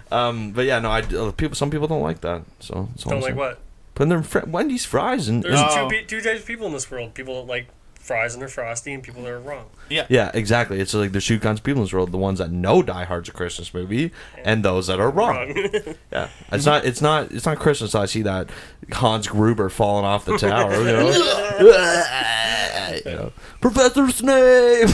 But yeah, no, some people don't like that. So it's all don't I'm like saying. what? Putting their Wendy's fries and There's No. two types of people in this world. People that like fries and they're frosty, and people that are wrong. yeah, exactly. It's like there's 2 kinds of people in this world: the ones that know Die Hard's a Christmas movie, and those that are wrong. Yeah, it's not Christmas. I see that Hans Gruber falling off the tower. You know? Professor Snape.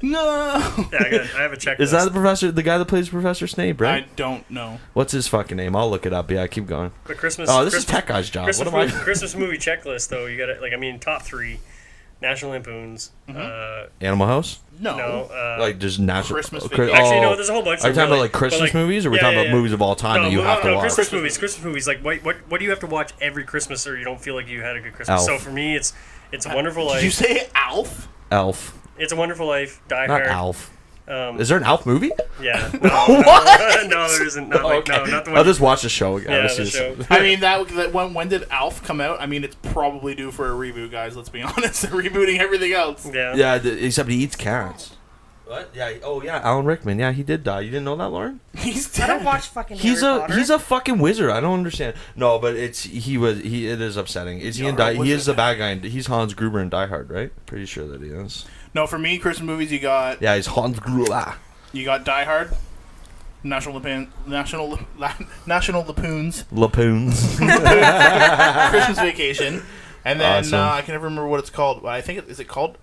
No. Yeah, I have a checklist. Is that the guy that plays Professor Snape? I Right? don't know. What's his fucking name? I'll look it up. Yeah, keep going. the Christmas? Oh, this is Christmas, Tech Guy's job. Christmas, What am movie, I? Christmas movie checklist though. You got to top 3: National Lampoons. Animal House? No. No, Like just natural Christmas okay, Vacation. actually, no. There's a whole bunch. Are you of talking really, about like Christmas but, movies, or are we yeah, talking yeah, about yeah. movies of all time that you have to watch? Christmas movies. Christmas movies. Like, what do you have to watch every Christmas, or you don't feel like you had a good Christmas? Elf. So for me, it's a Wonderful Life. Did you say Alf? Elf, It's a Wonderful Life. Die not Hard. Alf. Is there an Alf movie? Yeah. What? No, there isn't. Not like, no, not the one. I'll just watch the show again. Yeah, Let's the see show. this. I mean, that when did Alf come out? I mean, it's probably due for a reboot, guys. Let's be honest. They're rebooting everything else. Yeah. Yeah, except he eats cats. What? Yeah. Oh, yeah. Alan Rickman. Yeah, he did die. You didn't know that, Lauren? He's I dead. don't watch fucking He's Harry a Potter. he's a fucking wizard. I don't understand. No, but it is upsetting. Is he in Die? He is the bad guy. He's Hans Gruber in Die Hard, right? Pretty sure that he is. No, for me, Christmas movies, you got Yeah, he's Hans Gruber. Die Hard, National Lapoons, Lapoons. Christmas Vacation, and then Awesome. I can never remember what it's called. But I think is it called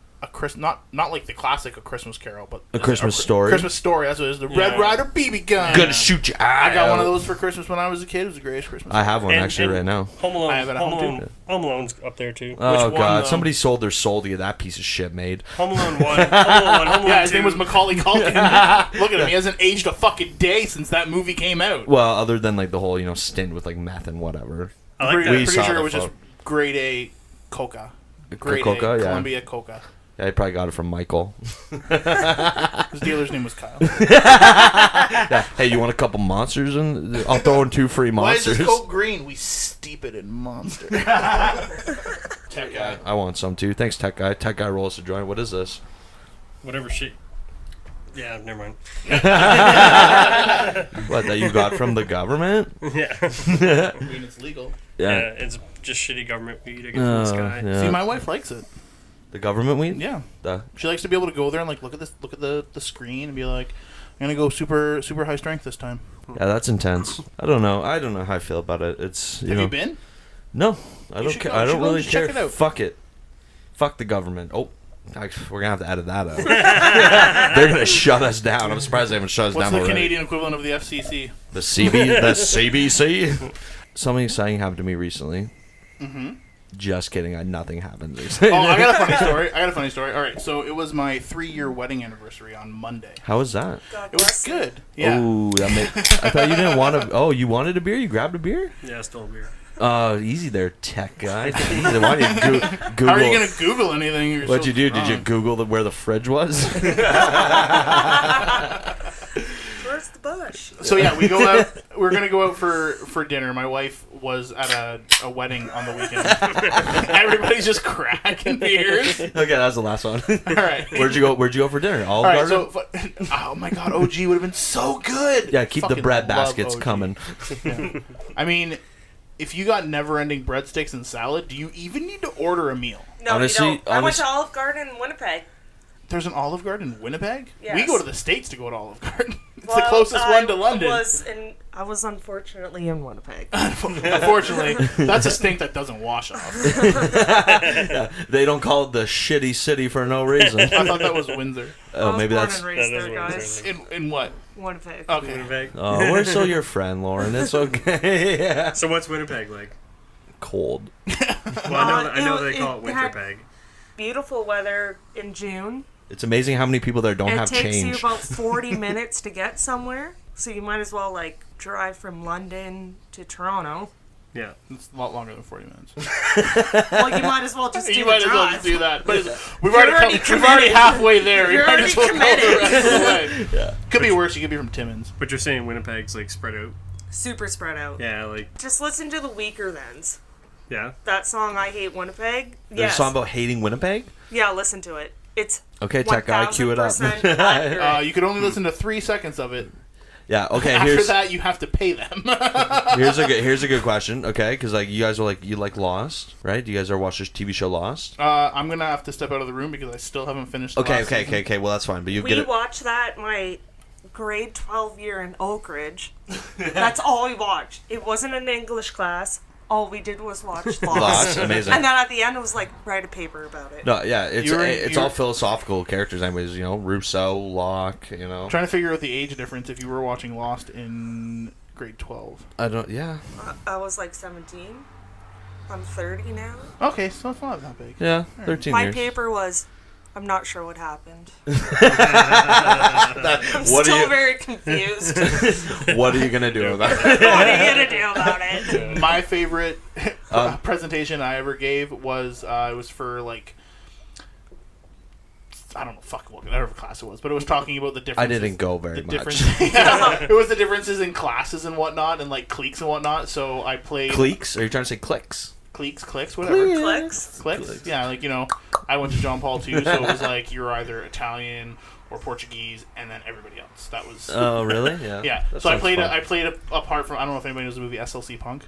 not like the classic A Christmas Carol, but A Christmas Story. Christmas Story. That's what it is. The Red Ryder BB gun. Gonna shoot your eye I got one of out. those for Christmas when I was a kid. It was the greatest Christmas. I have one And- actually and right now. Home Alone. I have it at home, too. Home Alone's up there too. Oh one, god, though? somebody sold their soul to get that piece of shit made. Home Alone 1. Home Alone 1. Home Alone Yeah, his 2. name was Macaulay Culkin. Look at him. He hasn't aged a fucking day since that movie came out. Well, other than like the whole stint with like meth and whatever. I like Pretty, that. We pretty saw sure the it was just photo. grade A Coca. Grade Coca, A, yeah. Columbia Coca. Yeah, I probably got it from Michael. His dealer's name was Kyle. Yeah. Hey, you want a couple monsters? And I'll throw in 2 free Why is monsters. this Coke green? We steep it in Monster. Tech guy. I want some too. Thanks, Tech Guy. Tech Guy, roll us a joint. What is this? Whatever shit. Yeah, never mind. What, that you got from the government? Yeah. I mean, it's legal. Yeah, it's just shitty government weed I get from this guy. yeah. See, my wife likes it. The government weed? Yeah. The, She likes to be able to go there and like look at the screen and be like, I'm gonna go super high strength this time. yeah, that's intense. I don't know how I feel about it. It's Have you been? No, I don't should care. go. I You don't should go really and check care. it out. Fuck it. Fuck the government. Oh, we're gonna have to edit that out. They're gonna shut us down. I'm surprised they haven't shut us What's down the already. Canadian equivalent of the FCC? The CBC. Something exciting happened to me recently. Mm-hmm. Just kidding. Nothing happened. Oh, I got a funny story. All right, so it was my 3-year wedding anniversary on Monday. How was that? God It was bless you. good. Yeah. Oh, I thought you didn't want to. Oh, you wanted a beer? You grabbed a beer? Yeah, still beer. Easy there, tech guy. Easy. Why don't you Google? How are you gonna Google anything? You're What'd so you do? Did you strong. Google where the fridge was? Where's the bush? So yeah, we go out. We're gonna go out for dinner. My wife was at a wedding on the weekend. Everybody's just cracking beers. Okay, that was the last one. All right. Where'd you go for dinner? Olive All right. Garden? So, oh my God, OG would have been so good. Yeah, keep the Fucking bread love baskets OG. coming. I mean, if you got never-ending breadsticks and salad, do you even need to order a meal? No, Honestly- you don't. I went to Olive Garden in Winnipeg. There's an Olive Garden in Winnipeg. Yes. We go to the States to go to Olive Garden. It's the Well, closest one to London. I was unfortunately in Winnipeg. Unfortunately, that's a stink that doesn't wash off. They don't call it the shitty city for no reason. I thought that was Windsor. Oh, I was maybe born that's. and raised That is there, what I'm guys. saying. In what? Winnipeg. Okay. Winnipeg. Oh, we're still your friend, Lauren. It's okay. Yeah. So what's Winnipeg like? Cold. Well, I know they call it had Winterpeg. beautiful weather in June. It's amazing how many people there don't It have takes change. you about 40 minutes to get somewhere, so you might as well like drive from London to Toronto. Yeah. It's a lot longer than 40 minutes. Well, you might as well just do You the might as well drive. just do that. But we've You're already already we're already committed. halfway there. You're We might as well already go the committed. rest of the way. Yeah. Could be worse. You could be from Timmins. But you're saying Winnipeg's like spread out? Super spread out. Yeah, like, Just listen to the Weaker Thens. yeah. That song, I Hate Winnipeg. There's Yes. a song about hating Winnipeg? Yeah, listen to it. It's Okay, tech guy, cue it up. 1000% accurate. You could only listen to 3 seconds of it. Yeah, okay, After that, you have to pay them. here's a good question, okay? Because like you guys are like you like Lost, right? Do you guys ever watch this TV show Lost? I'm gonna have to step out of the room because I still haven't finished. The Okay, last season. okay. Well, that's fine. But you We get it. watched that my grade 12 year in Oak Ridge. That's all we watched. It wasn't an English class. All we did was watch Lost. Lost, amazing. And then at the end, it was like, write a paper about it. No, yeah, it's You're- all philosophical characters, anyways. You know, Rousseau, Locke. You know, Trying to figure out the age difference if you were watching Lost in grade 12. I don't. Yeah, I was like 17. I'm 30 now. Okay, so it's not that big. yeah, 13 My years. paper was, I'm not sure what happened. What I'm are still you? very confused. What are you gonna do about it? What are you going to do about it? My favorite presentation I ever gave was it was for like I don't know, whatever class it was, but it was talking about the differences. I didn't go very much. It was the differences in classes and whatnot, and like cliques and whatnot. So I played Cliques? Are you trying to say clicks? Cliques, whatever. Clicks. Yeah, like, I went to John Paul too, so it was like you're either Italian or Portuguese, and then everybody else. That was. Oh, really? Yeah. Yeah. That So I sounds played. fun. I played apart from. I don't know if anybody knows the movie SLC Punk.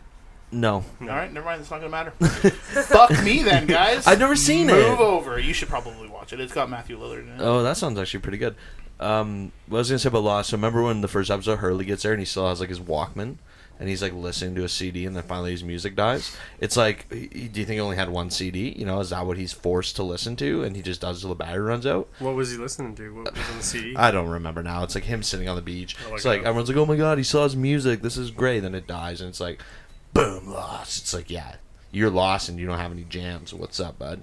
No. All right, never mind. It's not gonna matter. Fuck me then, guys. I've never seen it. Move over. You should probably watch it. It's got Matthew Lillard in it. Oh, that sounds actually pretty good. What I was gonna say about Lost. So remember when the first episode Hurley gets there and he still has like his Walkman, and he's like listening to a CD, and then finally his music dies. It's like, do you think he only had one CD? Is that what he's forced to listen to, and he just does till the battery runs out? What was he listening to? What was on the CD? I don't remember now. It's like him sitting on the beach. Oh, It's like everyone's like, "Oh my god, he saw his music. This is great." Then it dies, and it's like, boom, lost. It's like, yeah, you're lost, and you don't have any jams. What's up, bud?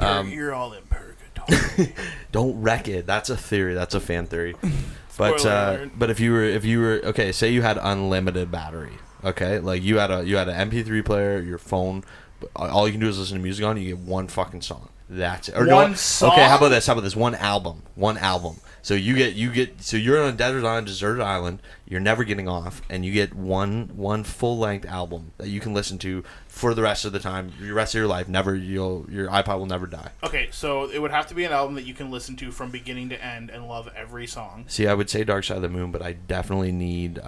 You're all in purgatory. Don't wreck it. That's a theory. That's a fan theory. Spoiler alert. But if you were okay, say you had unlimited battery. Okay, like you had an MP3 player, your phone. All you can do is listen to music on. You get one fucking song. That's it. Or One song? Okay, how about this? One album. One album. So so you're on a deserted island. You're never getting off, and you get one full length album that you can listen to for the rest of the time, the rest of your life. Your iPod will never die. Okay, so it would have to be an album that you can listen to from beginning to end and love every song. See, I would say Dark Side of the Moon, but I definitely need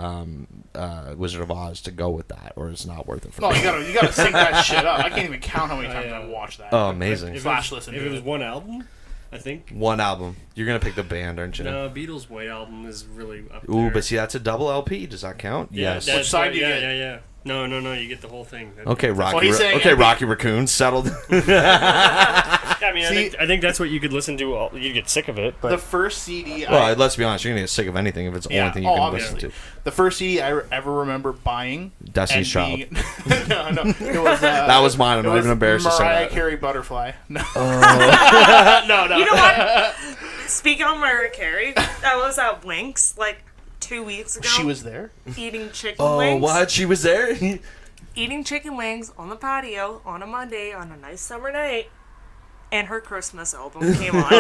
Wizard of Oz to go with that, or it's not worth it for me. Oh, you gotta sync that shit up. I can't even count how many times I watched that. Oh, amazing. Slash listen If to it was it. one album, I think. One album. You're going to pick the band, aren't you? No, Beatles' White Album is really up there. Ooh, but see, that's a double LP. Does that count? Yeah, Yes. that's Which side right, do you yeah, get? Yeah. No, you get the whole thing. Okay, what he's saying. Rocky Raccoon settled. I mean, See- I think that's what you could listen to. You get sick of it, but The first CD. Well, let's be honest. You're gonna get sick of anything if it's the only thing you can listen to. The first CD I ever remember buying. Destiny's Child. being- no, it was. That was mine. I'm it not was even embarrassed to say Mariah that. Carey Butterfly. No. You know what? Speaking of Mariah Carey, I was at Winx like 2 weeks ago. She was there. eating chicken Oh, wings. what? She was there? Eating chicken wings on the patio on a Monday on a nice summer night, and her Christmas album came on.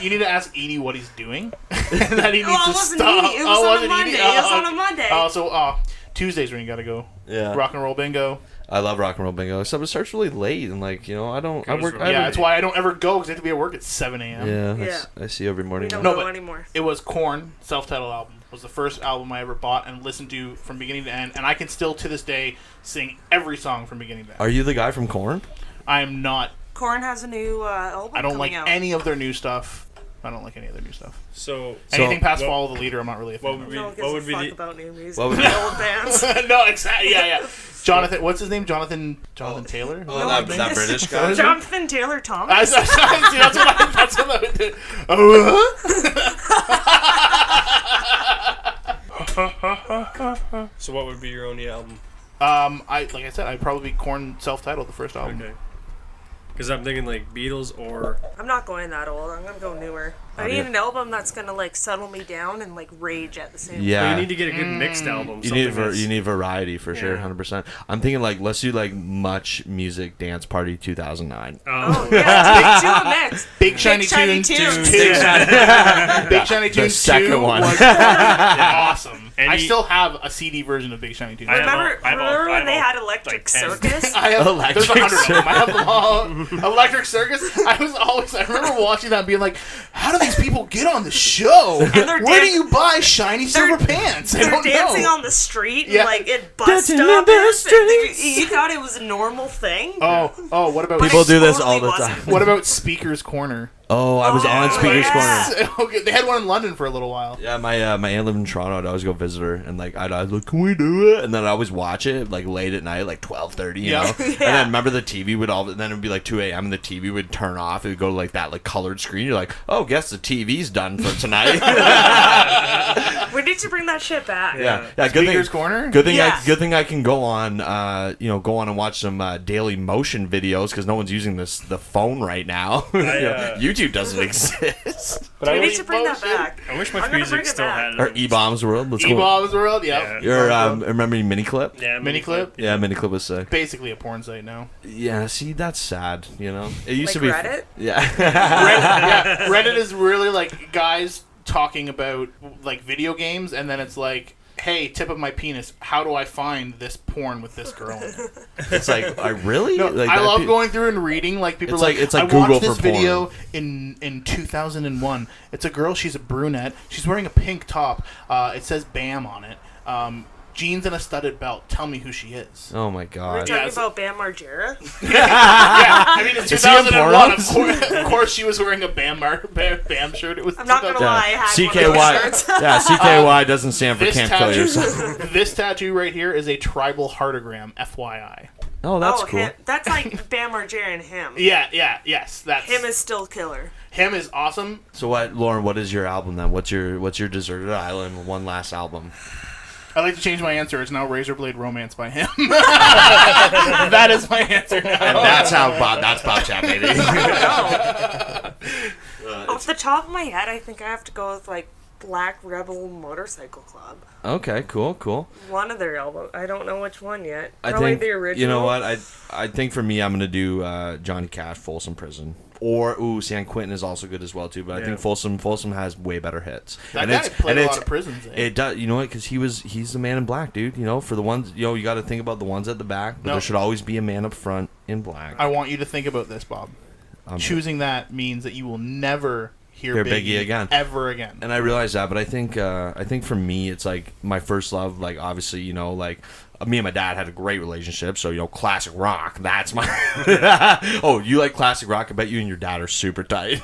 You need to ask Edie what he's doing. And that he needs Well, to it wasn't stop. Edie. It was on a wasn't Monday. Edie? It was on a okay. Monday. So Tuesdays when you gotta go. Yeah. Rock and roll bingo. I love rock and roll bingo. Except it starts really late, and I don't. I work. Yeah, that's why I don't ever go because I have to be at work at 7 a.m. Yeah, Yeah. I see every morning. We don't No, go but- anymore. It was Korn, self-titled album. Was the first album I ever bought and listened to from beginning to end, and I can still to this day sing every song from beginning to end. Are you the guy from Korn? I am not. Korn has a new album I don't coming like out. any of their new stuff. I don't like any of their new stuff. so Anything past what- Follow the Leader, I'm not really a fan what would of. be- No one gives what a would be fuck the- about new music. what would be- Old bands. No, exactly. Yeah. Jonathan, what's his name? Jonathan Taylor. Oh, that British guy. Jonathan Taylor Thomas. That's what I did. So what would be your only album? Like I said, I'd probably be Korn self-titled, the first album. Okay. Because I'm thinking like Beatles or I'm not going that old. I'm gonna go newer. I need an album that's gonna like settle me down and like rage at the same time. Yeah. you need to get a good mixed album. You something need that's- you need variety for sure, Yeah. 100%. I'm thinking let's do Much Music Dance Party 2009. Oh yeah, do a mix. Big Shiny Shiny Tunes Tunes. 2. Big Shiny Tunes second 2 one. was awesome. And I he- still have a CD version of Big Shiny Tunes. I have Remember I when have they all, had Electric like 10. Circus? I have Electric there's 100 of them. I have them all. Electric Circus. I remember watching that and being like, how do these people get on the show? they're Where do dan- you buy shiny silver pants? I They're don't dancing know. on the street and Yeah. like it bus Dancing in stop. the streets. You thought it was a normal thing? Oh, what about People do this totally all the wasn't. time. what about Speaker's Corner? Oh, I was on Speaker's yeah. Corner. Okay, they had one in London for a little while. Yeah, my aunt lived in Toronto. I'd always go visit her, and I'd like, can we do it? And then I'd always watch it late at night, 12:30, you Yeah. know. And then remember the TV would then it'd be 2 a.m. and the TV would turn off. It would go to that colored screen. You're like, oh, guess the TV's done for tonight. We need to bring that shit back. yeah. Good Speaker's thing. Corner? Good thing. Yeah. Good thing I can go on. Go on and watch some Daily Motion videos because no one's using the phone right now. YouTube's YouTube doesn't exist. But We I need really to bring that bullshit. back. I wish I'm Much gonna Music bring it still back. had it. Or E-Bombs World. Let's go. E-Bombs World, yeah. You're remember Miniclip? Yeah, Miniclip? Yeah, Miniclip was sick. Basically a porn site now. Yeah, see, that's sad. You know, it used Like to be. Reddit? Yeah. Reddit is really like guys talking about like video games, and then it's like, hey, tip of my penis, how do I find this porn with this girl in it? It's like, I really? No, like, I that love pe- going through and reading. Like people It's are like- it's like I Google watched this for porn. video in 2001. It's a girl. She's a brunette. She's wearing a pink top. It says "Bam" on it. Jeans and a studded belt. Tell me who she is. Oh my We're god. talking Yes. about Bam Margera. Yeah, I mean it's Is he on 2001. pornos? Of course, she was wearing a Bam shirt. It was. I'm not gonna 2000. lie, I had one of those shirts. CKY. Yeah, CKY doesn't stand for This Can't Kill tattoo, Yourself. this tattoo right here is a tribal heartogram. FYI. Oh, that's Oh, cool. that's like Bam Margera and him. Yes. That's Him is still killer. him is awesome. So what, Lauren? What is your album then? What's your Deserted Island one last album? I'd like to change my answer. It's now Razorblade Romance by him. That is my answer now. And that's how that's Bobchat, baby. Off the top of my head, I think I have to go with like Black Rebel Motorcycle Club. Okay, cool. One of their albums. I don't know which one yet. I Probably think the original. you know what I think for me I'm gonna do Johnny Cash, Folsom Prison, or San Quentin is also good as well too. But I think Folsom has way better hits. That guy played a lot of prisons. It does, you know what? Because he's the man in black, dude. You know, for the ones, you know, you got to think about the ones at the back, but No. there should always be a man up front in black. I want you to think about this, Bob. Choosing that means that you will never hear Biggie again. ever again. And I realize that, but I think for me, it's like my first love. Like obviously, you know, like me and my dad had a great relationship, so you know, classic rock. That's my. Oh, you like classic rock? I bet you and your dad are super tight.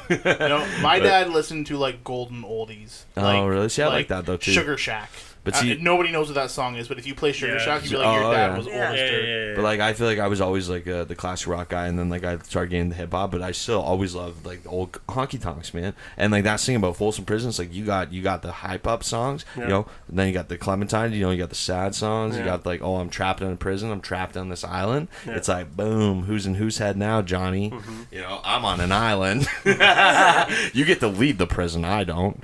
My dad listened to like golden oldies. Oh, really? See, I like that, though, too. Sugar Shack. But see- nobody knows what that song is. But if you play Sugar Yeah. Shack, you'd be like, your dad was old Yeah. as dirt. But like I feel like I was always like the classic rock guy, and then like I started getting the hip hop, but I still always loved like the old honky tonks, man. And like that thing about Folsom Prison, it's like you got the hype up songs, you know, and then you got the Clementine, you know, you got the sad songs, you got like, oh, I'm trapped in a prison, I'm trapped on this island. It's like boom, who's in whose head now, Johnny? You know, I'm on an island. You get to lead the prison, I don't.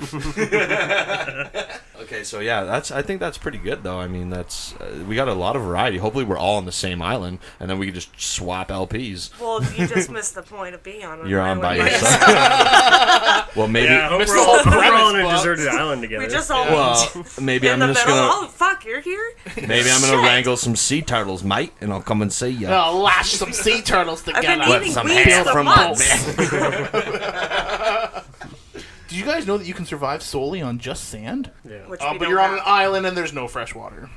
Okay, so yeah, I think that's pretty good though. I mean, that's we got a lot of variety. Hopefully, we're all on the same island, and then we can just swap LPs. Well, you just missed the point of being on an You're on by island. yourself. Well, maybe. Yeah, I hope Missed we're the all, whole we're all on a premise, deserted island together. We just all Well, maybe in I'm the just middle. gonna Oh fuck, you're here. maybe I'm gonna wrangle some sea turtles, mate, and I'll come and see you. No, lash some sea turtles I've together. been eating some weeds hair for from months. Do you guys know that you can survive solely on just sand? Yeah. Which Oh, we but don't you're on an have. island and there's no fresh water.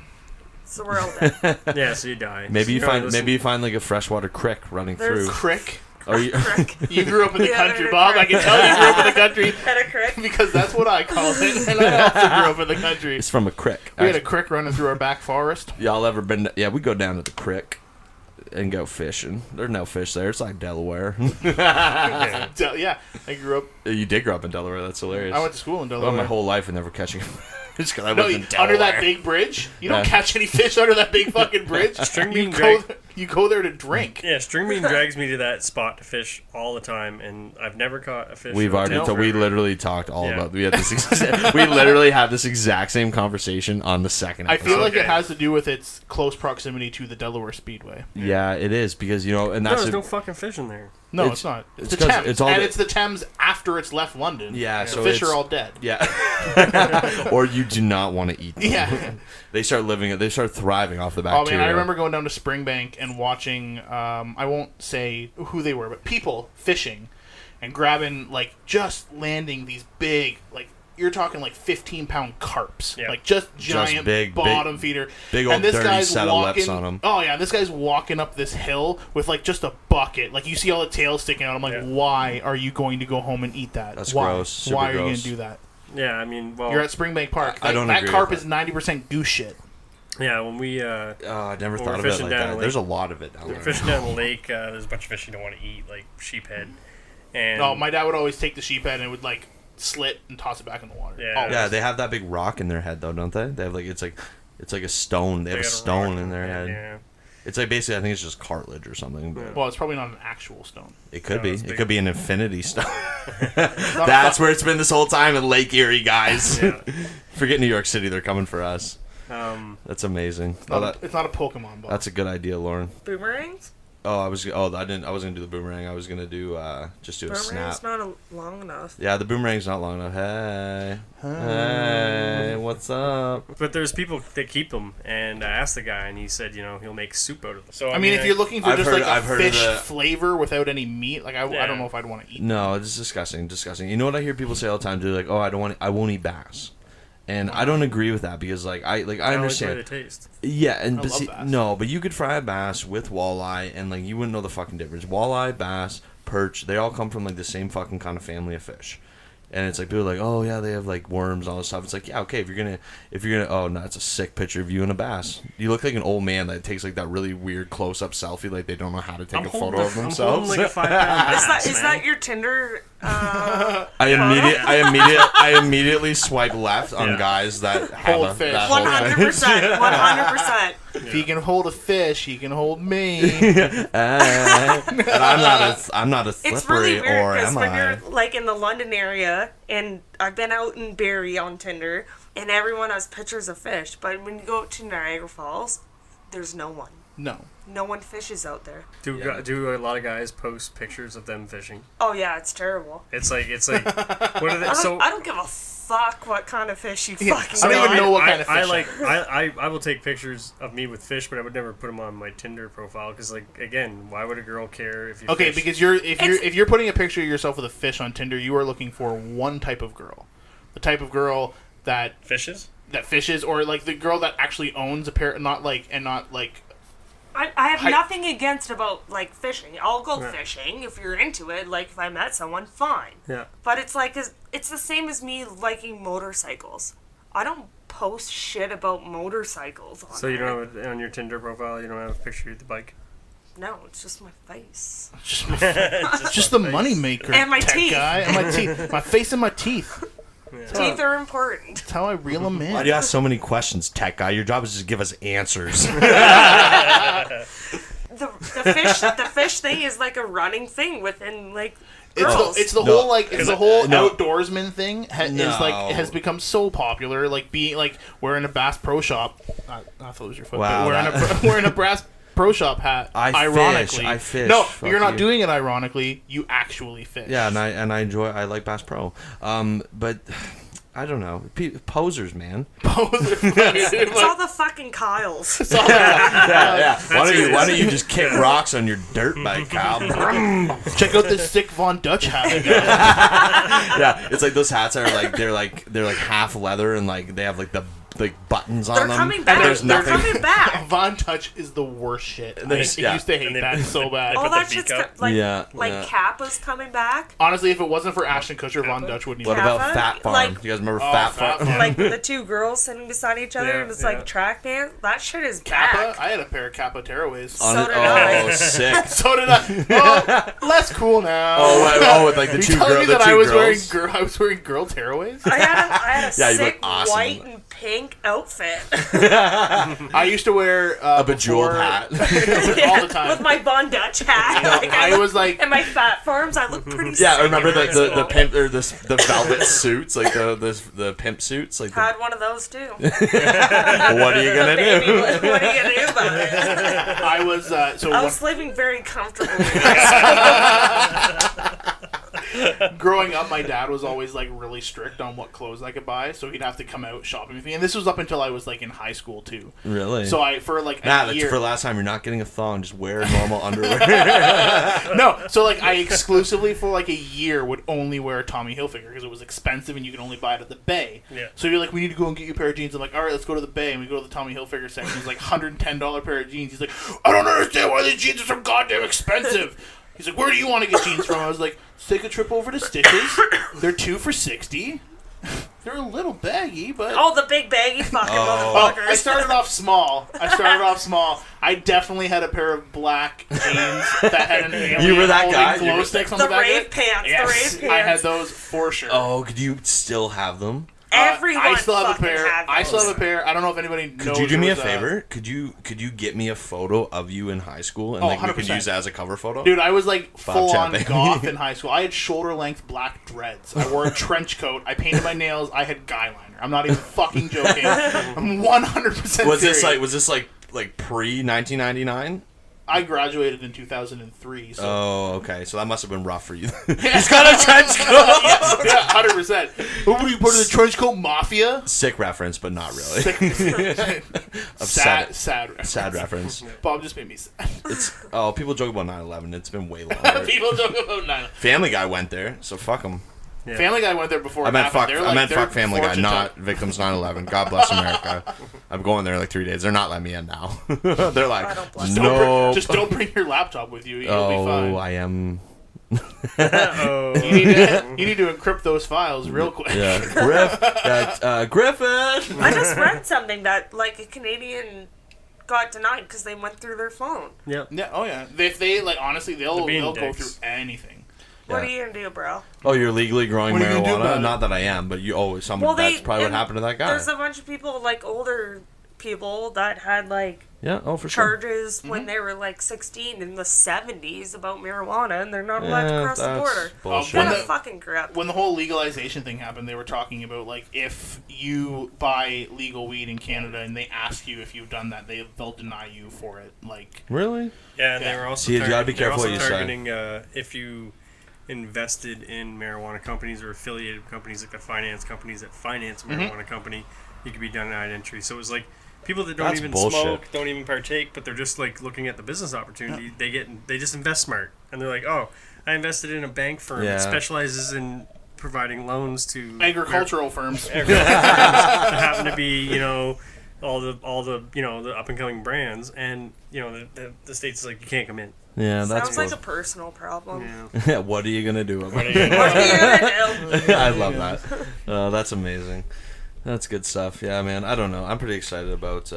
So we're all dead. Yeah, so you die. Maybe you So find listen- like a freshwater creek running There's- through. Crick. Or you, You grew up in the Yeah, country, there's a Bob. I crick. can tell you grew up in the country Had a crick. because that's what I call it. And I also grew up in the country. it's from a creek. We had a crick running through our back forest. Y'all ever been? Yeah, we go down to the creek and go fishing. There's no fish there. It's like Delaware. Yeah, I grew up. You did grow up in Delaware. That's hilarious. I went to school in Well, Delaware. my whole life and never catching just because I No, lived in Delaware. under that big bridge, you don't Yeah. catch any fish under that big fucking bridge. String you bean go, drag- you go there to drink. Yeah, string bean drags me to that spot to fish all the time, and I've never caught a fish. We've or a already tail we forever. literally talked all Yeah. about. We had this. We literally had this exact same conversation on the second. I feel episode. like it Okay. has to do with its close proximity to the Delaware Speedway. Yeah, it is because you know, and No, that's there's a- no fucking fish in there. No, It's- it's not. it's It's the 'cause Thames, it's all and the- it's the Thames after it's left London. Yeah, the so fish it's- are all dead. yeah. Or you do not want to eat them. Yeah. They start living. They start thriving off the Oh bacteria. man, I remember going down to Springbank and watching. I won't say who they were, but people fishing and grabbing like just landing these big like. You're talking like 15-pound carps, Yeah. like just giant big- bottom feeder. big old and this dirty guy's set of lips walking, on 'em. Oh yeah, this guy's walking up this hill with like just a bucket. Like you see all the tails sticking out. I'm like, Yeah. why are you going to go home and eat that? That's why? gross, super Why are you going gross. to do that? Yeah, I mean, well, You're at Springbank Park. I don't that agree carp with is 90% goose shit. yeah, when we Oh, I never Well, thought we're of it fishing like down that. the There's a lake. lot of it down we're there. fishing down the lake, there's a bunch of fish you don't want to eat, like sheephead. And No, my dad would always take the sheep head and it would like slit and toss it back in the water. Yeah. Always. Yeah, they have that big rock in their head though, don't they? They have like it's like a stone. They have a got stone rock in their head. Yeah. It's like basically, I think it's just cartilage or something. But Well, it's probably not an actual stone. it could No, be. it's It big. could be an infinity stone. That's where it's been this whole time in Lake Erie, guys. Yeah. Forget New York City, they're coming for us. That's amazing. It's not a Pokemon ball. That's a good idea, Lauren. Boomerangs? I wasn't gonna do the boomerang. I was gonna do just do a Boomerang's snap. not long enough. Yeah, the boomerang's not long enough. Hey, what's up? But there's people that keep them, and I asked the guy, and he said, he'll make soup out of them. So I mean, if you're looking for I've just heard- like I've a heard of fish the- flavor without any meat, like I Yeah. don't know if I'd want to eat. No, it's disgusting. You know what I hear people say all the time? They're like, "Oh, I won't eat bass," and I don't agree with that because I I understand. like the way they taste. Yeah, and I but love see, bass. no, but you could fry a bass with walleye, and like you wouldn't know the fucking difference. Walleye, bass, perch, they all come from like the same fucking kind of family of fish. And it's like people are like, oh yeah, they have like worms and all this stuff. It's like, yeah, okay, if you're gonna, oh no, it's a sick picture of you and a bass. You look like an old man that takes like that really weird close up selfie, like they don't know how to take a photo of themselves. I'm holding like a 5-pound bass, Is man. that your Tinder? I immediately swipe left on Yeah. guys that Hold have fish. that 100%. 100%. If he can hold a fish, he can hold me. and I'm not a It's slippery, really weird or because am when I? you're like in the London area, and I've been out in Barrie on Tinder, and everyone has pictures of fish, but when you go out to Niagara Falls, there's no one. No. No one fishes out there. Do a lot of guys post pictures of them fishing? Oh yeah, it's terrible. It's like what are they? I don't give a fuck what kind of fish you fucking I don't even got. know what kind of I fish. like I will take pictures of me with fish, but I would never put them on my Tinder profile because, like, again, why would a girl care if you Okay, fish? because if you're putting a picture of yourself with a fish on Tinder, you are looking for one type of girl, the type of girl that fishes. fishes, or like the girl that actually owns a pair, not like. I have Hi- nothing against about like fishing. I'll go Right. fishing if you're into it. Like if I met someone, fine. Yeah. But it's like it's the same as me liking motorcycles. I don't post shit about motorcycles on So you there. don't have on your Tinder profile. You don't have a picture of the bike. No, it's just my face. Just the money maker. And my tech teeth. guy, and my teeth, my face and my teeth. Teeth are important. That's how I reel them in. Why do you ask so many questions, tech guy? Your job is just to give us answers. The fish thing is like a running thing within like girls. It's the No. whole outdoorsman thing No. has become so popular. Like being like wearing a Bass Pro Shop. I thought it was your foot. Wow, but wearing a Bass Pro Shop hat. Ironically, I fish. No, Fuck you're not you. doing it ironically. You actually fish. Yeah, and I like Bass Pro. But I don't know. Posers, man. It's all the fucking Kyles. Yeah. Why don't you just kick rocks on your dirt bike, Kyle? Check out this sick Von Dutch hat. I got. Yeah, it's like those hats are like they're like half leather and like they have like the buttons on They're them. coming back. And there's They're nothing. coming back. Von Dutch is the worst shit. I There's- used to hate they- that so bad. All put that the shit's beak up. like Yeah. Kappa's coming back. Honestly, if it wasn't for Ashton Kutcher, Von Dutch wouldn't What even. about Kappa? Fat Farm? Like- You guys remember Oh, Fat Fat Farm? Farm. Like the two girls sitting beside each other, Yeah, and it's yeah. like track dance. That shit is Kappa? back. I had a pair of Kappa Tearaways. So did I. Oh, sick. So did I. Oh, less cool now. With like the You two telling girls. me The that two I was girls. I was wearing girl tearaways? I had a Yeah, you look sick awesome. white and pink outfit I used to wear A bejeweled before- hat. all the time. with my Von Dutch hat. Like, I was like, and my fat farms. I look pretty. Yeah, sick remember in high the school. pimp or the velvet suits, like the pimp suits, like. Had one of those too. What are you gonna Baby, do? what are you gonna do about it? I was so I was living very comfortably. growing up, my dad was always like really strict on what clothes I could buy, so he'd have to come out shopping with me. And this was up until I was like in high school too. Really? So I for like Nah, a that's year. for last time. You're not getting a thong. Just wear normal underwear. No, so like I exclusively for like a year would only wear a Tommy Hilfiger because it was expensive and you could only buy it at the Bay. Yeah. So you're like, we need to go and get you a pair of jeans. I'm like, all right, let's go to the Bay, and we go to the Tommy Hilfiger section. It's like $110 pair of jeans. He's like, I don't understand why these jeans are so goddamn expensive. He's like, where do you want to get jeans from? I was like, let's take a trip over to Stitches. They're 2 for $60. They're a little baggy, but. Oh, the big baggy fucking Oh, motherfuckers. I started off small. I definitely had a pair of black jeans that had an alien You were that holding guy? glow You were- sticks on The the back. rave of it. pants, the Yes, rave I had pants. those for sure. Oh, could you still have them? Everyone I still have a fucking pair. had I still those. have a pair. I don't know if anybody knows. Could you do me a yours, favor? Could you get me a photo of you in high school and Oh, like we could 100%. use that as a cover photo? Dude, I was like full on baby. goth in high school. I had shoulder length black dreads. I wore a trench coat. I painted my nails. I had guy liner. I'm not even fucking joking. I'm 100% was serious. this like pre 1999? I graduated in 2003. So. Oh, okay. So that must have been rough for you. He's got a trench coat. Yeah, 100%. What were you part of the trench coat mafia? Sick reference, but not really. Sad reference. Bob just made me sad. People joke about 9/11. It's been way longer. People joke about 9. Family Guy went there, so fuck them. Yeah. Family Guy went there before. I it meant happened. fuck. They're Fuck Family Guy, fortune not telling. victims 9/11. God bless America. I'm going there in like 3 days. They're not letting me in now. They're like, I don't bless no. Just don't bring your laptop with you. You'll be fine. I am. You need to encrypt those files real quick. Yeah, Griffin. I just read something that like a Canadian got denied because they went through their phone. Yep. Yeah. Oh yeah. If they like, honestly, they'll being go dicks. through anything. What are you gonna do, bro? Oh, you're legally growing What are you gonna do about marijuana? it? Not that I am, but you. Oh, that's probably what and happened to that guy. There's a bunch of people, like older people, that had like Yeah. Oh, for sure. charges when they were like 16 in the 70s about marijuana, and they're not allowed to cross the that's border. bullshit. What When a the- fucking crap. When the whole legalization thing happened, they were talking about like if you buy legal weed in Canada and they ask you if you've done that, they'll deny you for it. Like, Really? Yeah, and they Yeah. were also See, you gotta be they're careful also what you say. targeting if you invested in marijuana companies or affiliated companies like the finance companies that finance marijuana company, you could be denied entry. So it was like people that don't That's even bullshit. smoke, don't even partake, but they're just like looking at the business opportunity. They just invest smart, and they're like, oh, I invested in a bank firm Yeah. that specializes in providing loans to agricultural firms. that happen to be all the the up and coming brands, and the state's like you can't come in. Yeah, that's Sounds like a personal problem. Yeah. What are you gonna do about it? What are you gonna do? I love that. That's amazing. That's good stuff. Yeah, man. I don't know. I'm pretty excited about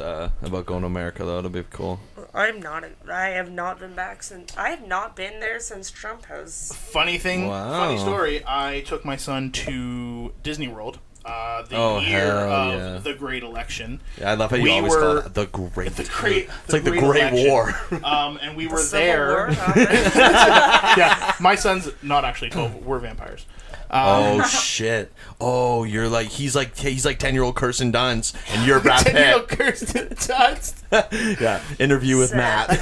going to America though. It'll be cool. I have not been back since. I have not been there since Trump has. Funny thing, Wow. funny story. I took my son to Disney World the Oh, year hell of yeah. the Great Election. Yeah, I love how you We always call were- it the great. It's like the Great Election. War. And we were Civil there. War happened. Yeah, my son's not actually 12. We're vampires. Oh shit! Oh, you're like he's like 10-year-old Kirsten Dunst, and you're Brad 10-year-old Pitt. Kirsten Dunst. Yeah, interview with Sad. Matt.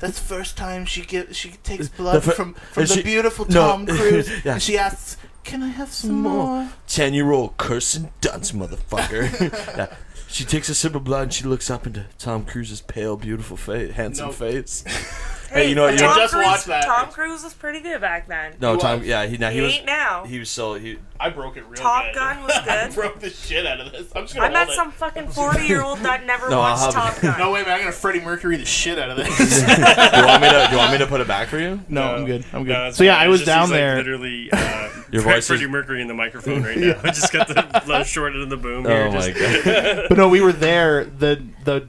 That's the first time she takes blood fir- from is the she- beautiful no, Tom Cruise, yeah. and she asks, "Can I have some more?" 10-year-old Kirsten Dunst, motherfucker. Yeah. She takes a sip of blood and she looks up into Tom Cruise's pale, beautiful face, handsome Nope. face. Hey, you know what, Tom just Cruise, watched that. Tom Cruise was pretty good back then. No, He Tom. was. Yeah, he was. ain't now. He was so. I broke it real Top good. Gun was I good. broke the shit out of this. I'm just gonna I met hold it. some fucking 40-year-old that never No, I'll watched have- Top Gun. No way, man! I'm gonna Freddie Mercury the shit out of this. Do you want me to put it back for you? No, I'm good. I'm good. No, it's So yeah, fine. I It's was just down he's, like, there. literally, Your voice Freddie is- Mercury in the microphone right now. I just got the shorted in the boom here. Oh my just, god. But no, we were there the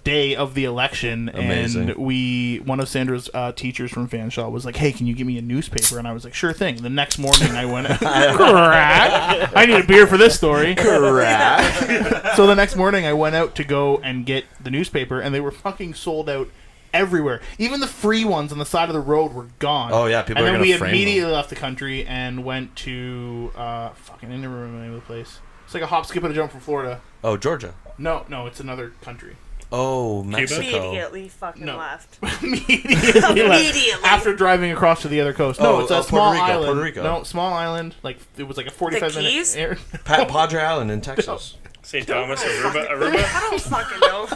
day of the election, Amazing. and one of Sandra's teachers from Fanshawe was like, "Hey, can you give me a newspaper?" And I was like, "Sure thing." The next morning, I went, "Correct. I need a beer for this story." Correct. So the next morning, I went out to go and get the newspaper, and they were fucking sold out everywhere. Even the free ones on the side of the road were gone. Oh, yeah, people and are then gonna we frame immediately left the country and went to fucking I never remember the name of the place. It's like a hop, skip, and a jump from Florida. Oh, Georgia. No, it's another country. Oh, Mexico. Immediately fucking No. left. Immediately left. Immediately. After driving across to the other coast. No, Oh, it's a Puerto small Rico, island. Puerto Rico. No, small island. Like it was like a 45 The minute. Keys? Padre Island in Texas. St. Thomas, Aruba. I don't fucking know.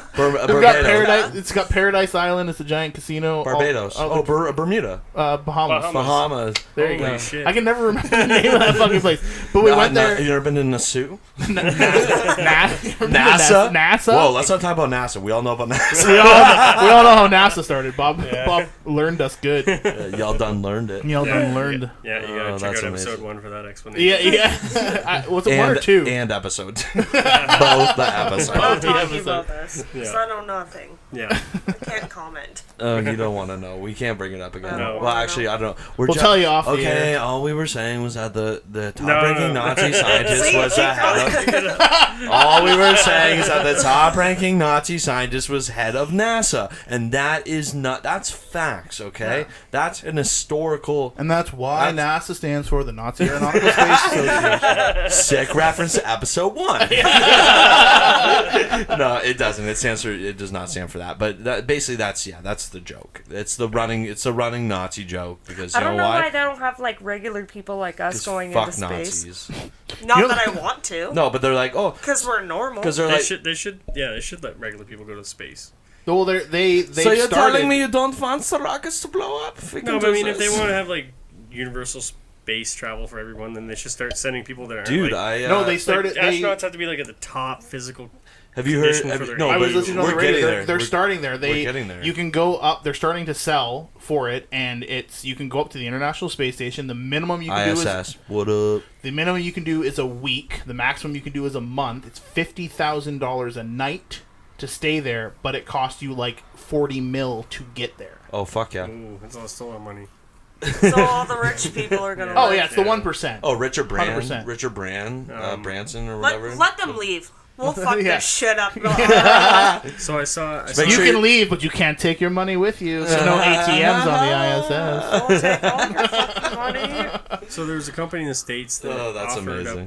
We've got Paradise. It's got Paradise Island. It's a giant casino. Barbados. Bermuda. Bahamas. Bahamas. There you Holy go. shit. I can never remember the name of that fucking place. But we went there. You ever been in Nassau? NASA. NASA. Whoa, let's not talk about NASA. We all know about NASA. We all know how NASA started. Bob learned us good. Y'all done learned it. Y'all done learned. Yeah, you Oh, gotta check that's out episode amazing. 1 for that explanation. Yeah. Was it one or two? And episode 2. Both the episodes. We're not the talking episode. about this. Yeah. So I know nothing. Yeah. I can't comment. Oh, you don't want to know. We can't bring it up again. No. Well, actually, I don't know. We'll tell you off the Okay, air. all we were saying was that the top No, ranking no. Nazi scientist See, was keep ahead of. All we were saying is that the top ranking Nazi scientist was head of NASA, and that is not. That's facts. Okay, that's an historical. And that's why NASA stands for the Nazi Aeronautical Space Association. Sick reference to episode 1. No, it doesn't. It does not stand for that. But basically, that's the joke. It's the running Nazi joke because I you don't know know why why? they don't have like regular people like us 'Cause going fuck into space. Nazis. Not You know- that I want to. No, but they're like, oh, Because we're normal. because they're They like. should let regular people go to space. Well, they So you're started. telling me you don't want the rockets to blow up? No, but I mean, if they want to have like universal space travel for everyone, then they should start sending people that aren't. Dude, like, No, they like, started. astronauts have to be like at the top physical. have you heard? condition for their No, I was but listening on the we're radio. getting They're, there. they're We're- starting there. we're getting there. You can go up. They're starting to sell for it, and you can go up to the International Space Station. The minimum you can do is ISS. What up? the minimum you can do is a week. The maximum you can do is a month. It's $50,000 a night to stay there, but it costs you like 40 mil to get there. Oh fuck yeah! Ooh, that's all stolen money. So all the rich people are gonna. Oh live. yeah, it's the 1%. Oh, Richard Brand, 100%. Branson or whatever. Let them leave. We'll fuck Yeah. this shit up. So I saw Make You sure can you- leave, but you can't take your money with you. So no ATMs on the ISS. We'll take all your fucking money. So there was a company in the States that Oh, that's offered amazing.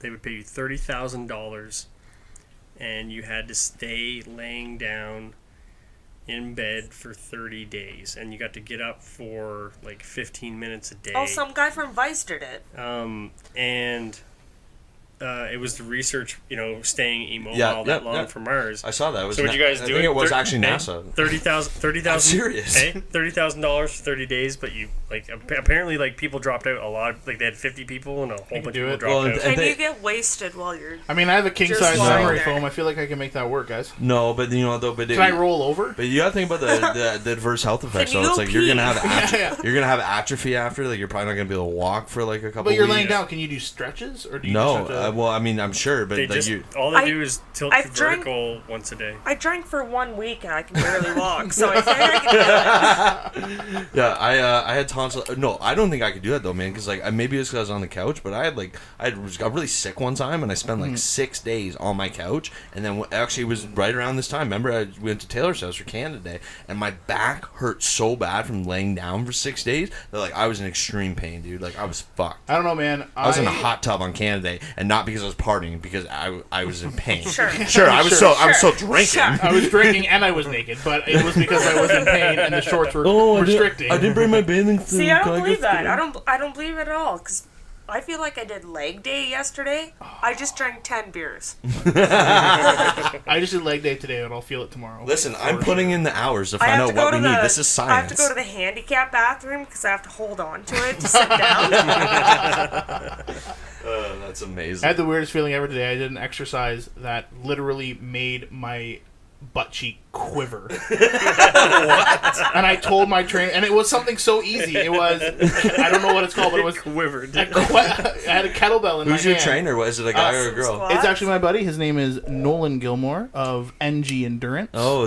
they would pay you $30,000, and you had to stay laying down in bed for 30 days, and you got to get up for like 15 minutes a day. Oh, some guy from Vice did it. And it was the research, staying immobile Yeah, that yeah, long yeah. for Mars. I saw that. It was So what you guys I do? think it was actually NASA. $30,000. I'm serious. $30,000 for 30 days, but you apparently people dropped out a lot. Like they had 50 people and a whole bunch of do people it. dropped Well, out. and Can they- you get wasted while you're? I mean, I have a king size Just memory lying there. foam. I feel like I can make that work, guys. No, but Can I roll over? But you gotta think about the adverse health effects. Can So you it's go like you're gonna pee? have you're gonna have atrophy after. Like you're probably not gonna be able to walk for like a couple. But you're weeks. laying down. Can you do stretches, or do you No, just have to... well, I mean, I'm sure, but They like just all they I- do is tilt I've to drank- vertical once a day. I drank for 1 week and I can barely walk, so I think I can do it. yeah, I had tonsil. No, I don't think I could do that though, man. Because like maybe it's because I was on the couch, but I got really sick one time, and I spent like 6 days on my couch, and then actually it was right around this time. Remember, I went to Taylor's house for Canada Day, and my back hurt so bad from laying down for 6 days that like I was in extreme pain, dude. Like I was fucked. I don't know, man. I was in a hot tub on Canada Day, and not because I was partying, because I was in pain. Sure. Sure, I was so drinking. Sure. I was drinking and I was naked, but it was because I was in pain and the shorts were restricting. I didn't bring my bathing suit. See, I Can don't believe get that. I don't believe it at all. Cause I feel like I did leg day yesterday. I just drank 10 beers. I just did leg day today, and I'll feel it tomorrow. Listen, I'm putting in the hours to I find have out to go what to we the. need. This is I have to science. go to the handicap bathroom because I have to hold on to it to sit down. That's I amazing. had the weirdest feeling ever today. I did an exercise that literally made my butt cheek quiver. And I told my trainer, and it was something so easy. It was, I don't know what it's called, but it was. Quivered. I had a kettlebell in my Who's your hand. trainer? Was it a guy or a Some girl? squats. It's actually my buddy. His name is Nolan Gilmore of NG Endurance. Oh,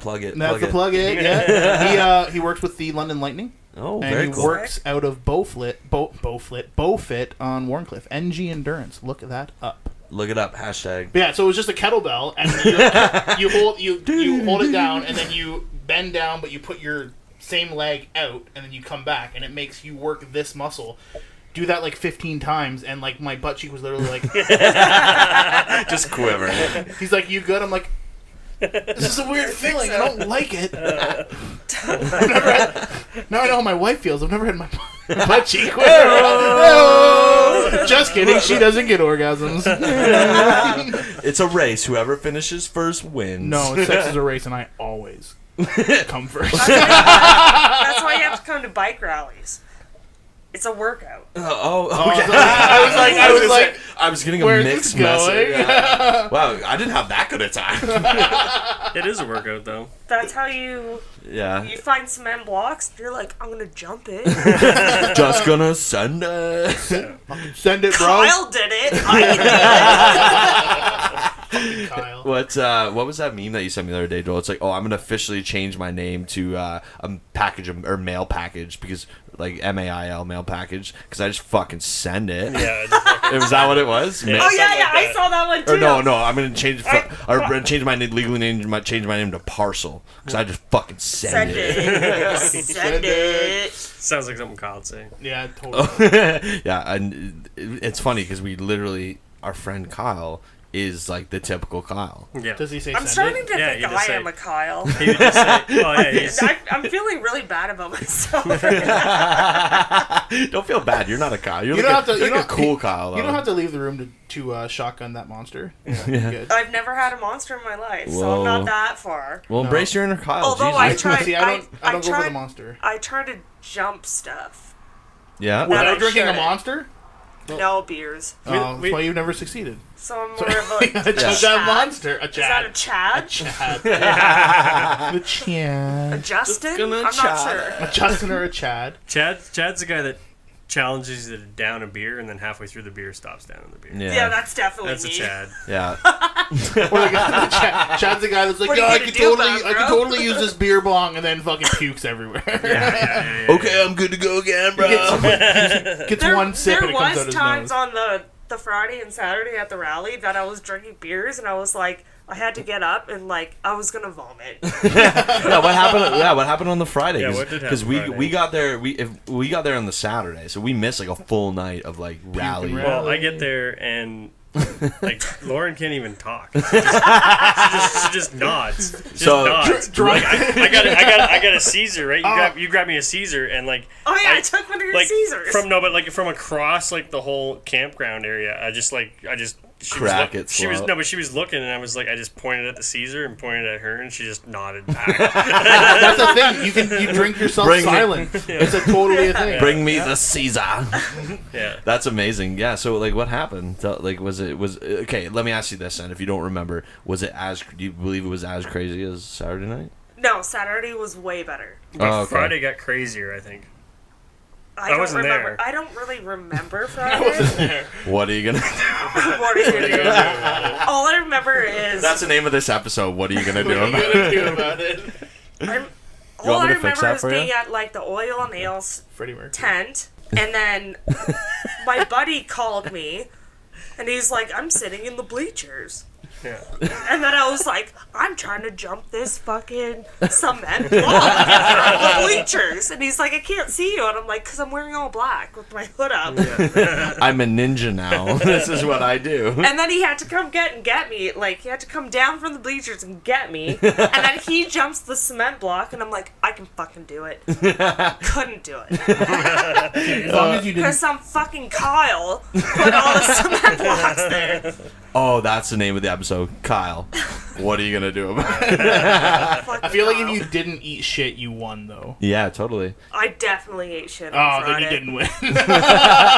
plug it. That's the plug it. Yeah, he works with the London Lightning, Oh, and very he cool. works out of Beaufit on Warncliffe. NG Endurance. Look that up. Look it up. Hashtag. But yeah, so it was just a kettlebell, and you hold it down, and then you bend down, but you put your same leg out, and then you come back, and it makes you work this muscle. Do that like 15 times, and like my butt cheek was literally like, Just quiver. he's like, "You good?" I'm like, "This is a weird feeling. I don't like it." Now I know how my wife feels. I've never had my butt cheek quiver. Just kidding. She doesn't get orgasms. It's a race. Whoever finishes first wins. No, sex is a race, and I always come first. That's why you have to come to bike rallies. It's a workout. Okay. I was getting a Where's mixed this going? message. Yeah. Wow, I didn't have that good a time. It is a workout though. That's how you Yeah. find cement blocks. You're like, I'm gonna jump it. Just gonna send it. Send it, bro. Kyle did it. I Kyle. What was that meme that you sent me the other day, Joel? It's like, oh, I'm gonna officially change my name to a package or mail package because like MAIL mail package because I just fucking send it. Yeah. Just fucking, Was that what it was? Yeah. oh yeah, Something yeah, like I that. saw that one too. Or no, I'm gonna change change my name legally change my name to Parcel because I just fucking send it. Send it. sounds like something Kyle'd say. Yeah, totally. Yeah, and it's funny because we literally our friend Kyle is like the typical Kyle. Yeah. Does he say I'm send starting it? to Yeah, think you just I say- am a Kyle. He would just say, oh yeah, he's, I'm feeling really bad about myself. Don't feel bad. You're not a Kyle. You're You like don't have to. you're You like a don't, cool Kyle. Though. You don't have to leave the room to shotgun that monster. Yeah. Good. I've never had a monster in my life, so Whoa. I'm not that far. Well, embrace your inner Kyle. Although Jesus. I tried, See, I don't go for tried- the monster. I try to jump stuff. Yeah. That Without I drinking a should. monster? No beers. That's why you've never succeeded. So I'm more of a Just that monster. A Is that a Chad. Chad? The Chad. A Justin? gonna I'm not Chad. sure. A Justin or a Chad. Chad's the guy that challenges you to down a beer and then halfway through the beer stops down in the beer. Yeah. Yeah, that's definitely That's a me. Chad. Yeah. Or the guy, Chad's the guy that's like, What are yeah, you I gonna could do totally, about it, I could bro?" totally use this beer bong, and then fucking pukes everywhere. Yeah. Okay, I'm good to go again, bro. Gets one sip and it comes out was his times nose. on the Friday and Saturday at the rally that I was drinking beers and I was like, I had to get up and like I was gonna vomit. Yeah, what happened? Yeah, what happened on the Friday? Yeah, what did happen Because we Friday? got there we got there on the Saturday, so we missed like a full night of like rally. rally. Well, I get there and like Lauren can't even talk. She just nods. She So- just nods. Like, I got a Caesar, right? You grab me a Caesar and like Oh yeah, I took one of your like Caesars. but like from across like the whole campground area. I just she Crack was it she was slow. no, but she was looking and I was like I just pointed at the Caesar and pointed at her and she just nodded back. That's the thing. You drink yourself Bring me- silent. It's a totally a thing. Bring me the Caesar. Yeah. That's amazing. Yeah. So like, what happened? Like, was okay? Let me ask you this, then. If you don't remember, was it as? Do you believe it was as crazy as Saturday night? No, Saturday was way better. Oh, okay. Friday got crazier, I think. I don't wasn't remember. there. I don't really remember Friday. What are you gonna? What are you gonna do? All I remember is That's the name of this episode. What are you gonna do? What are you gonna do about it? all want I me to fix remember that is for being you? at like the oil and nails Freddie Mercury. tent, and then my buddy called me, and he's like, "I'm sitting in the bleachers." Yeah. And then I was like, I'm trying to jump this fucking cement block from the bleachers. And he's like, I can't see you. And I'm like, because I'm wearing all black with my hood up. I'm a ninja now. This is what I do. And then he had to come get me. Like, he had to come down from the bleachers and get me. And then he jumps the cement block. And I'm like, I can fucking do it. Couldn't do it. As long as you didn't. Because some fucking Kyle put all the cement blocks there. Oh, that's the name of the episode. Kyle, what are you gonna do about it? I feel like if you didn't eat shit, you won though. Yeah, totally. I definitely ate shit on Oh, Friday. then you didn't win.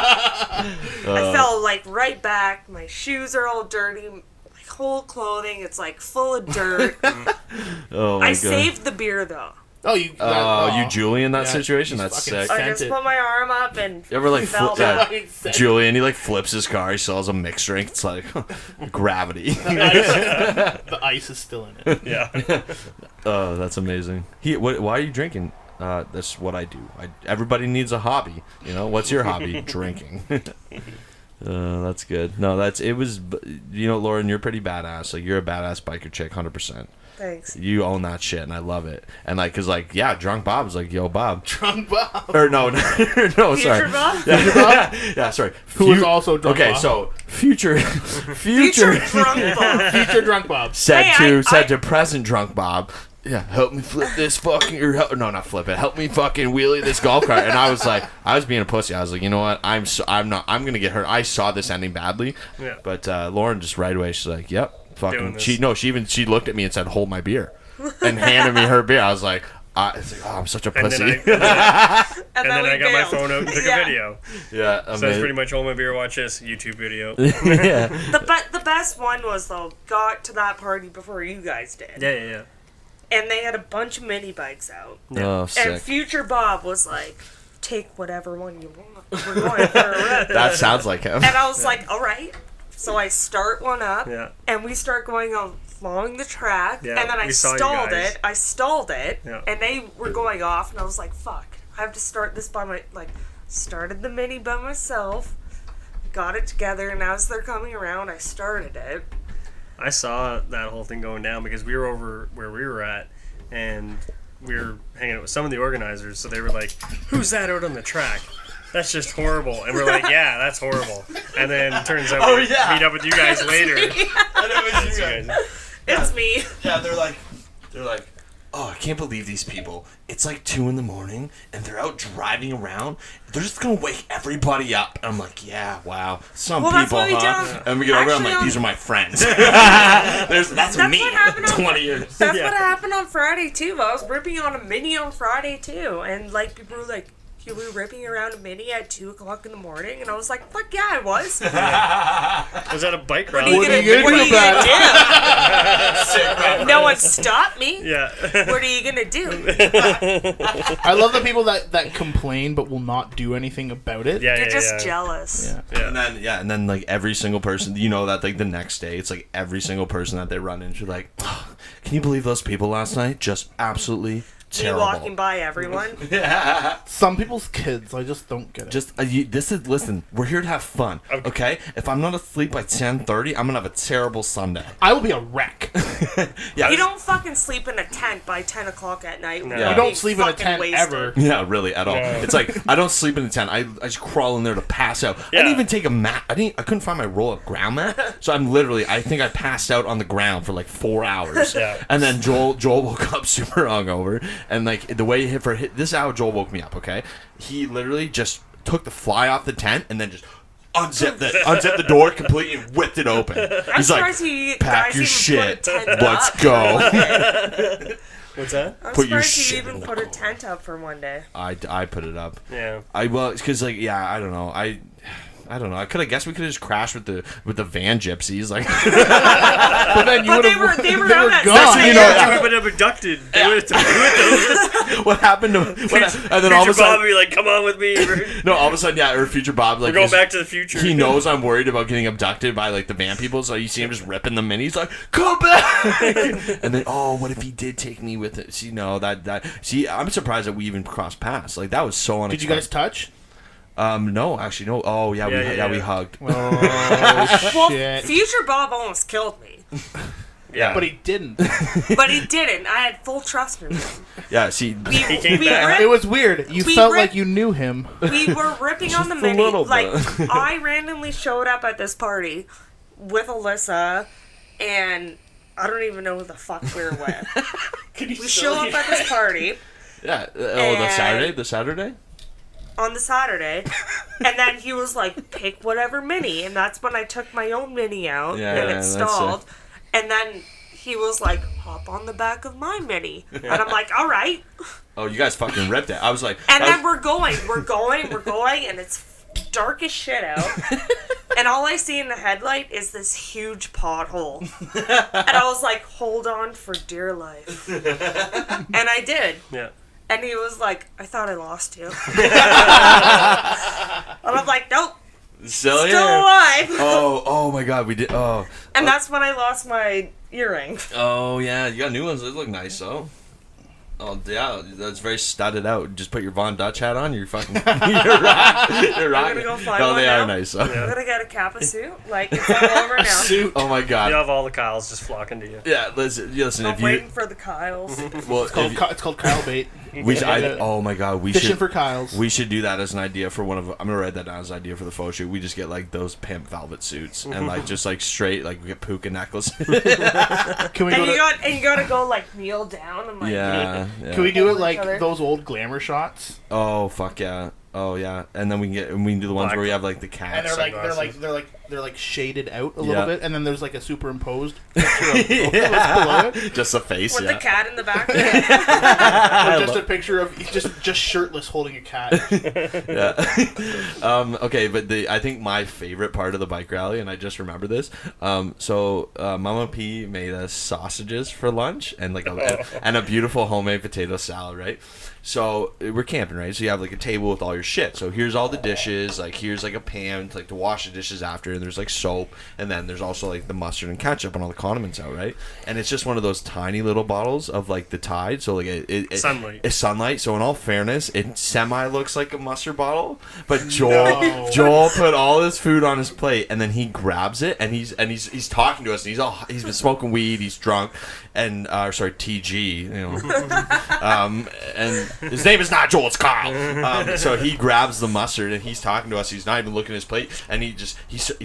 I fell like right back. My shoes are all dirty. My whole clothing, it's like full of dirt. Oh my I god. saved the beer though. Oh, you. You Julie in that Yeah, situation? he's That's fucking sick. I Sent just it. put my arm up and You ever like fell flip down. Julian? He like flips his car. He sells a mixed drink. It's like gravity. The ice is still in it. Yeah. Oh, that's amazing. Why are you drinking? That's what I do. Everybody needs a hobby. You know, what's your hobby? Drinking. That's good. No, it was. You know, Lauren, you're pretty badass. Like you're a badass biker chick, 100%. Thanks. You own that shit, and I love it. And like, cause like, yeah, drunk Bob's like, yo, Bob. Drunk Bob. Or no, no, Future sorry. Bob? Yeah, sorry. Who was also drunk Okay, Bob. so future Future drunk Bob. Future Drunk Bob. said Hey, to present drunk Bob, yeah, help me flip this fucking no, not flip it. Help me fucking wheelie this golf cart. And I was like, I was being a pussy. I was like, you know what? I'm gonna get hurt. I saw this ending badly. Yeah. But Lauren just right away, she's like, yep, Doing fucking. this. She looked at me and said, hold my beer, and handed me her beer. I was like, It's like, oh, I'm such a And pussy. then I we got my bailed. phone out and took Yeah. a video. Yeah, So that's pretty much hold my beer, watch this YouTube video. yeah. The best one was, though, got to that party before you guys did. Yeah. And they had a bunch of mini bikes out. Oh, And sick. Future Bob was like, take whatever one you want. We're going for a ride. That sounds like him. And I was like, all right. So I start one up, Yeah. and we start going along the track, Yeah, and then I we saw you stalled guys. it. I stalled it, Yeah. and they were going off, and I was like, fuck. I have to start this by my, started the mini by myself, got it together, and as they're coming around, I started it. I saw that whole thing going down because we were over where we were at, and we were hanging out with some of the organizers. So they were like, "Who's that out on the track? That's just horrible." And we're like, "Yeah, that's horrible." And then it turns out we meet up with you guys later. It's me. Yeah, they're like, oh, I can't believe these people. It's like 2 a.m. and they're out driving around. They're just gonna wake everybody up. And I'm like, yeah, wow, some Well, that's people, what we huh? done. And we get over, I'm like, Actually, these are my friends. That's me. what happened on- 20 years. That's Yeah. what happened on Friday, too. I was ripping on a mini on Friday, too. And, people were like, you were ripping around a mini at 2 o'clock in the morning? And I was like, fuck yeah, I was. Was that a bike ride? What are you gonna do? No one stopped me. Yeah. What are you gonna do? I love the people that complain but will not do anything about it. Yeah. You're just jealous. Yeah. And then like every single person, that like the next day, it's like every single person that they run into, like, oh, can you believe those people last night? Just absolutely Me terrible. walking by everyone. Some people's kids, I just don't get it. Just listen, we're here to have fun, okay? If I'm not asleep by 10:30, I'm gonna have a terrible Sunday. I will be a wreck. Yeah, You don't fucking sleep in a tent by 10 o'clock at night. No. You You don't sleep in a tent ever. Yeah, really, at all. It's like I don't sleep in the tent. I just crawl in there to pass out. I Yeah. didn't even take a mat. I couldn't find my roll of ground mat, so I think I passed out on the ground for like 4 hours. Yeah. And then Joel woke up super hungover, and like the way this is how Joel woke me up. Okay, he literally just took the fly off the tent and then just unzipped the door completely and whipped it open. I'm He's like, surprised you pack guys your even shit, put a tent let's up. go. What's that? I'm Put your surprised you shit in even the put a car. tent up for one day. I put it up. Yeah. Because like I don't know. I don't know. I guess we could have just crashed with the van gypsies. Like, But then you But would they have. were out at gone. 6 You know, a.m. We would have been abducted. They would have what happened to? And then all of a Future Bob would sudden, be like, "Come on with me. no, all of a sudden, yeah, or Future Bob, like, We're going is- back to the future." he knows I'm worried about getting abducted by like the van people, so you see him just ripping the minis, like, come back. And then, oh, what if he did take me with it? See, no, see, I'm surprised that we even crossed paths. Like that was so unexpected. Did you guys touch? No, actually, no. Oh, yeah, we hugged. Oh, Well, shit. Future Bob almost killed me. Yeah. But he didn't. But he didn't. I had full trust in him. Yeah, see, He came back. It was weird. You We felt ripped- like you knew him. We were ripping on the Just a mini. little Like, bit. I randomly showed up at this party with Alyssa, and I don't even know who the fuck we were with. We show up at this party yeah. The And- Saturday. on the Saturday, and then he was like, pick whatever mini, and that's when I took my own mini out, Yeah, and it that's stalled, and then he was like, hop on the back of my mini, and I'm like, all right, Oh, you guys fucking ripped it. I was like, and I then was- we're going, and it's dark as shit out, and all I see in the headlight is this huge pothole, and I was like, hold on for dear life, and I did. Yeah. And he was like, I thought I lost you. And I'm like, nope, still here. still alive. Oh my God, we did. Oh, And that's when I lost my earring. oh yeah, you got new ones. They look nice though. Oh yeah, that's very studded out. Just put your Von Dutch hat on. You're fucking. You're rocking. go find No, one they now. are nice. Though. I'm gonna get a Kappa suit. Like, it's all over now. Oh my God. You have all the Kyles just flocking to you. Yeah, listen. I'm If you waiting for the Kyles. well, It's called Kyle bait. oh my God, we Fishing should for Kyles. we should do that as an idea for one of. I'm gonna write that down as an idea for the photo shoot. We just get like those pimp velvet suits and like just like straight like we get puka necklaces. Can we go And you gotta go, like, kneel down and, like, yeah. Can we do it Each like other. those old glamour shots? Oh fuck yeah. Oh yeah. And then we can do the ones Black- where we have like the cats. And they're like they're like shaded out a Yeah. little bit, and then there's like a superimposed picture of below it. Just a face. With yeah. the cat in the back. Or just a picture of just shirtless holding a cat. Yeah. Okay, but I think my favorite part of the bike rally, and I just remember this. Mama P made us sausages for lunch and like a beautiful homemade potato salad, right? So we're camping, right? So you have like a table with all your shit. So here's all the dishes. Like here's like a pan to wash the dishes after, and there's like soap, and then there's also like the mustard and ketchup and all the condiments out, right? And it's just one of those tiny little bottles of like the Tide. So like Sunlight. It's Sunlight. So in all fairness, it semi looks like a mustard bottle. But Joel put all his food on his plate, and then he grabs it, and he's talking to us, and he's been smoking weed, he's drunk, and TG, you know, and his name is not Joel, it's Kyle. So he grabs the mustard, and he's talking to us. He's not even looking at his plate, and he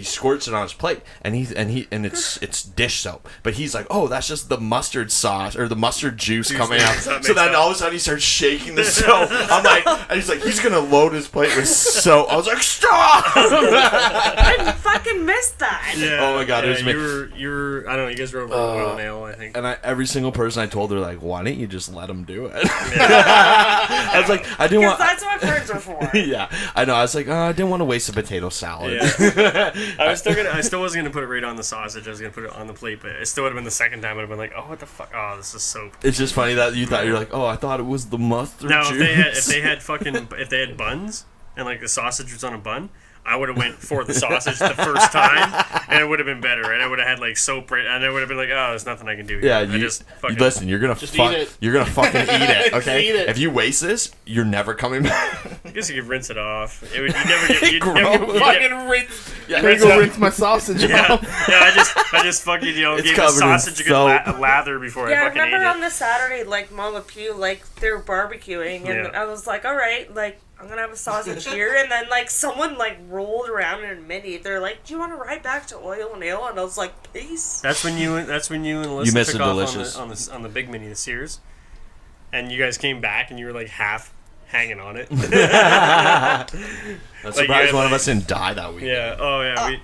squirts it on his plate, and it's dish soap. But he's like, oh, that's just the mustard sauce or the mustard juice coming out. So then all of a sudden he starts shaking the soap. I'm like, and he's like, he's gonna load his plate with soap. I was like, stop! I fucking missed that. Yeah. Oh my God, it was me. You were. I don't know. You guys were over Oil and Ale, I think. And every single person I told, they're like, why didn't you just let him do it? I was like, I didn't want. Because that's what friends are for. Yeah, I know. I was like, I didn't want to waste a potato salad. Yeah. I still wasn't gonna put it right on the sausage. I was gonna put it on the plate, but it still would have been the second time. I'd have been like, oh, what the fuck? Oh, this is soap. It's just funny that you thought, you're like, oh, I thought it was the mustard Now, juice. if they had buns and like the sausage was on a bun, I would have went for the sausage the first time, and it would have been better. And I would have had like soap, right, and I would have been like, "Oh, there's nothing I can do here." Yeah, I just fucking listen. You're gonna Just eat it. You're gonna fucking eat it. Okay. Eat it. If you waste this, you're never coming back. I guess you could rinse it off. It would, you never get. You'd Gross. never, you'd Fucking rinse. Yeah, Can I rinse go it. rinse my sausage yeah, off? yeah. I just fucking It's gave the covered in sausage a good soap. lather before Yeah, I I fucking remember ate on the Saturday, like, Mama Pew, like, they were barbecuing, and Yeah. I was like, alright, like, I'm gonna have a sausage here, and then, like, someone, like, rolled around in a mini. They're like, do you want to ride back to Oil and Ale? And I was like, peace. That's when you and Alyssa missed took the off delicious. on the big mini, the Sears, and you guys came back and you were like half hanging on it. I'm Like, surprised yeah, one of like- us didn't die that week. Yeah. Oh yeah. We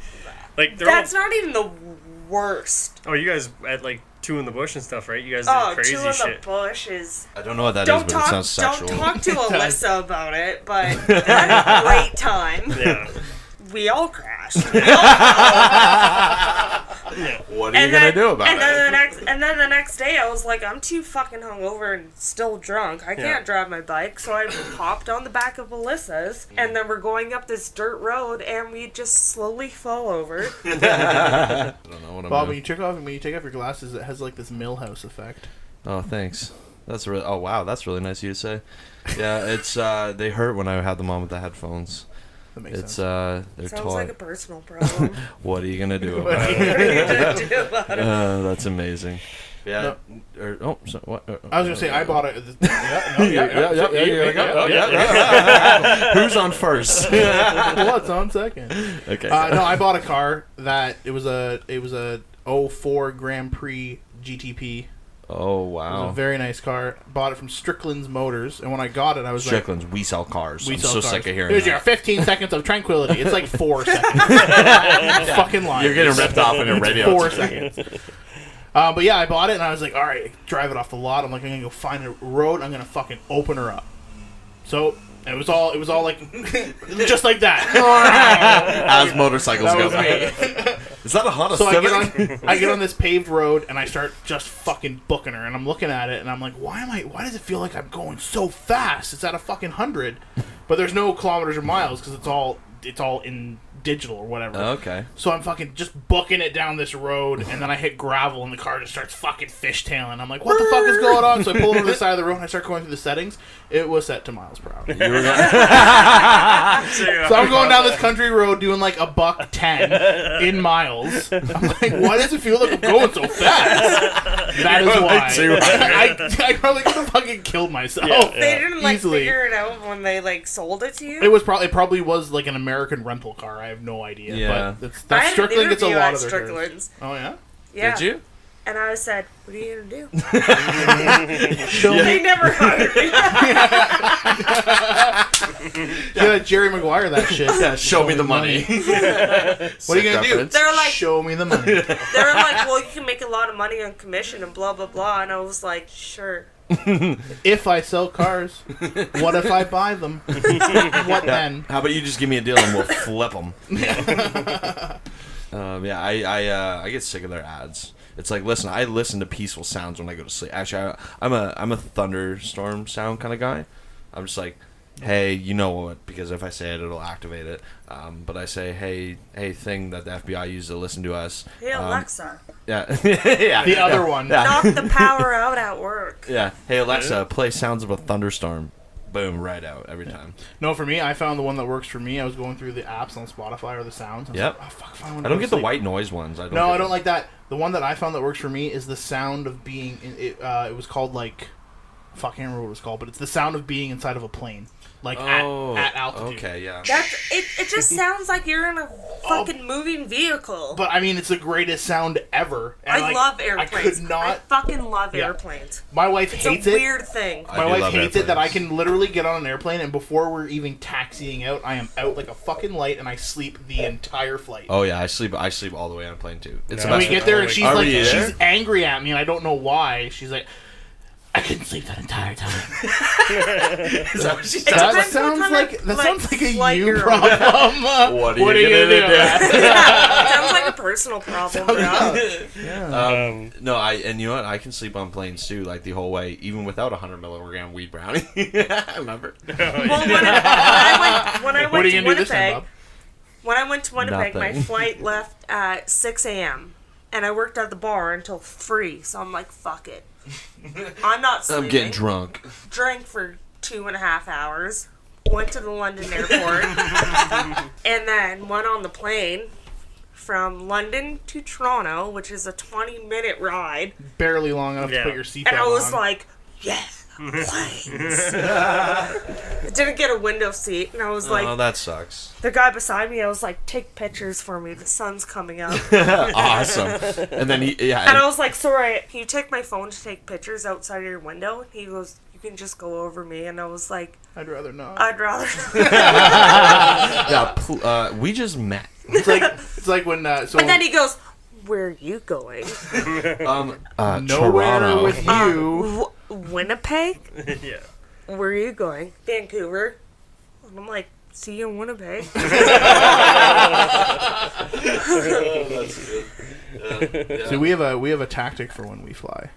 like they're That's all, not even the worst. Oh, you guys at like 2 in the bush and stuff, right? You guys did Oh, crazy 2 in the shit. bush is... I don't know what that is, Don't but it sounds talk, sexual. don't talk to Alyssa about it, but had a great time. Yeah. We all crashed. What are you gonna do about it? And then the next day, I was like, I'm too fucking hungover and still drunk. I can't drive my bike, so I hopped on the back of Alyssa's, and then we're going up this dirt road, and we just slowly fall over. I don't know what I'm Bob, doing. when you take off your glasses, it has like this Millhouse effect. Oh, thanks. That's really. Oh, wow. That's really nice of you to say. Yeah, it's. They hurt when I had them on with the headphones. That makes It's. sense. They're Sounds taut. like a personal problem. What are you gonna do about it? What are you gonna do about it? That's amazing. Yeah. What? I was gonna say I bought it. Who's on first? What's on second? Okay. No, I bought a car that it was a 04 Grand Prix GTP. Oh It was wow. a very nice car. Bought it from Strickland's Motors, and when I got it, I was Strickland's. We sell cars. like, I'm so sick of hearing Here's that. your 15 seconds of tranquility. It's like 4 seconds. Fucking lying. You're getting ripped off in a radio. 4 seconds. But yeah, I bought it, and I was like, all right, drive it off the lot. I'm like, I'm gonna go find a road. I'm gonna fucking open her up. So it was all like just like that. As motorcycles That go. was me. Is that a Honda So Civic? I get on this paved road, and I start just fucking booking her, and I'm looking at it, and I'm like, why does it feel like I'm going so fast? It's at a fucking 100, but there's no kilometers or miles because it's all in digital or whatever. Okay. So I'm fucking just booking it down this road, and then I hit gravel, and the car just starts fucking fishtailing. I'm like, what the fuck is going on? So I pull over to the side of the road, and I start going through the settings. It was set to miles per hour. You were going- So I'm going down this country road doing like $110 in miles. I'm like, why does it feel like I'm going so fast? That is why. I probably could have fucking killed myself. They didn't like Easily. figure it out when they like sold it to you. It probably was like an American rental car. I have no idea. Yeah. But I had an Strickland gets a interview lot at of their cars. Strickland's. Oh yeah. Yeah. Did you? And I said, what are you going to do? Show me. They never hired me. Yeah, Jerry Maguire, that shit. Yeah, show me the money. What are you going to do? They're like, Show me the money. they were like, well, you can make a lot of money on commission and blah, blah, blah. And I was like, sure. If I sell cars, what if I buy them? What then? How about you just give me a deal and we'll flip them? I get sick of their ads. It's like, listen, I listen to peaceful sounds when I go to sleep. Actually, I'm a thunderstorm sound kind of guy. I'm just like, hey, you know what? Because if I say it, it'll activate it. But I say, hey, thing that the FBI used to listen to us. Hey, Alexa. Yeah, yeah. The other one. Yeah. Knock the power out at work. Yeah. Hey Alexa, play sounds of a thunderstorm. Boom, right out every time. No, for me, I found the one that works for me. I was going through the apps on Spotify or the sounds. I was Yep. like, oh, fuck, I don't get the white noise ones. I don't like that. The one that I found that works for me is the sound of being. It was called like. Fuck, I can't remember what it was called, but it's the sound of being inside of a plane. Like at altitude. Okay, yeah. It just sounds like you're in a fucking moving vehicle. But I mean, it's the greatest sound ever. And I love airplanes. I could not. I fucking love Yeah. airplanes. My wife It's hates a it. weird thing. I My do wife love hates it that I airplanes. can literally get on an airplane and before we're even taxiing out, I am out like a fucking light and I sleep the entire flight. Oh yeah, I sleep all the way on a plane too. It's No. the And best. we get there and she's Are like, we there? she's angry at me and I don't know why. She's like, I couldn't sleep that entire time. Is that what she It said? That depends sounds what kind of, sounds like a flight you you're on. problem. What are you gonna do? Yeah, it sounds like a personal problem, bro. No, and you know what? I can sleep on planes too, like the whole way, even without a 100-milligram weed brownie. I remember. Well, when I What are went you to gonna do this time, Winnipeg, Bob? when I went to Winnipeg, my Nothing. flight left at 6 a.m. and I worked at the bar until 3. So I'm like, fuck it. I'm not sleeping. I'm getting drunk. Drank for 2.5 hours. Went to the London airport. And then went on the plane from London to Toronto, which is a 20-minute ride. Barely long enough to Yeah. put your seatbelt And I was on. like, yes, planes. Didn't get a window seat. And I was like, Oh, that sucks. the guy beside me, I was like, take pictures for me. The sun's coming up. Awesome. And then And I was like, sorry, can you take my phone to take pictures outside of your window? And he goes, you can just go over me. And I was like, I'd rather not. I'd rather. we just met. It's like when so And then he goes, where are you going? nowhere Toronto. with you. Winnipeg? Yeah. Where are you going? Vancouver. And I'm like, see you in Winnipeg. So we have a tactic for when we fly.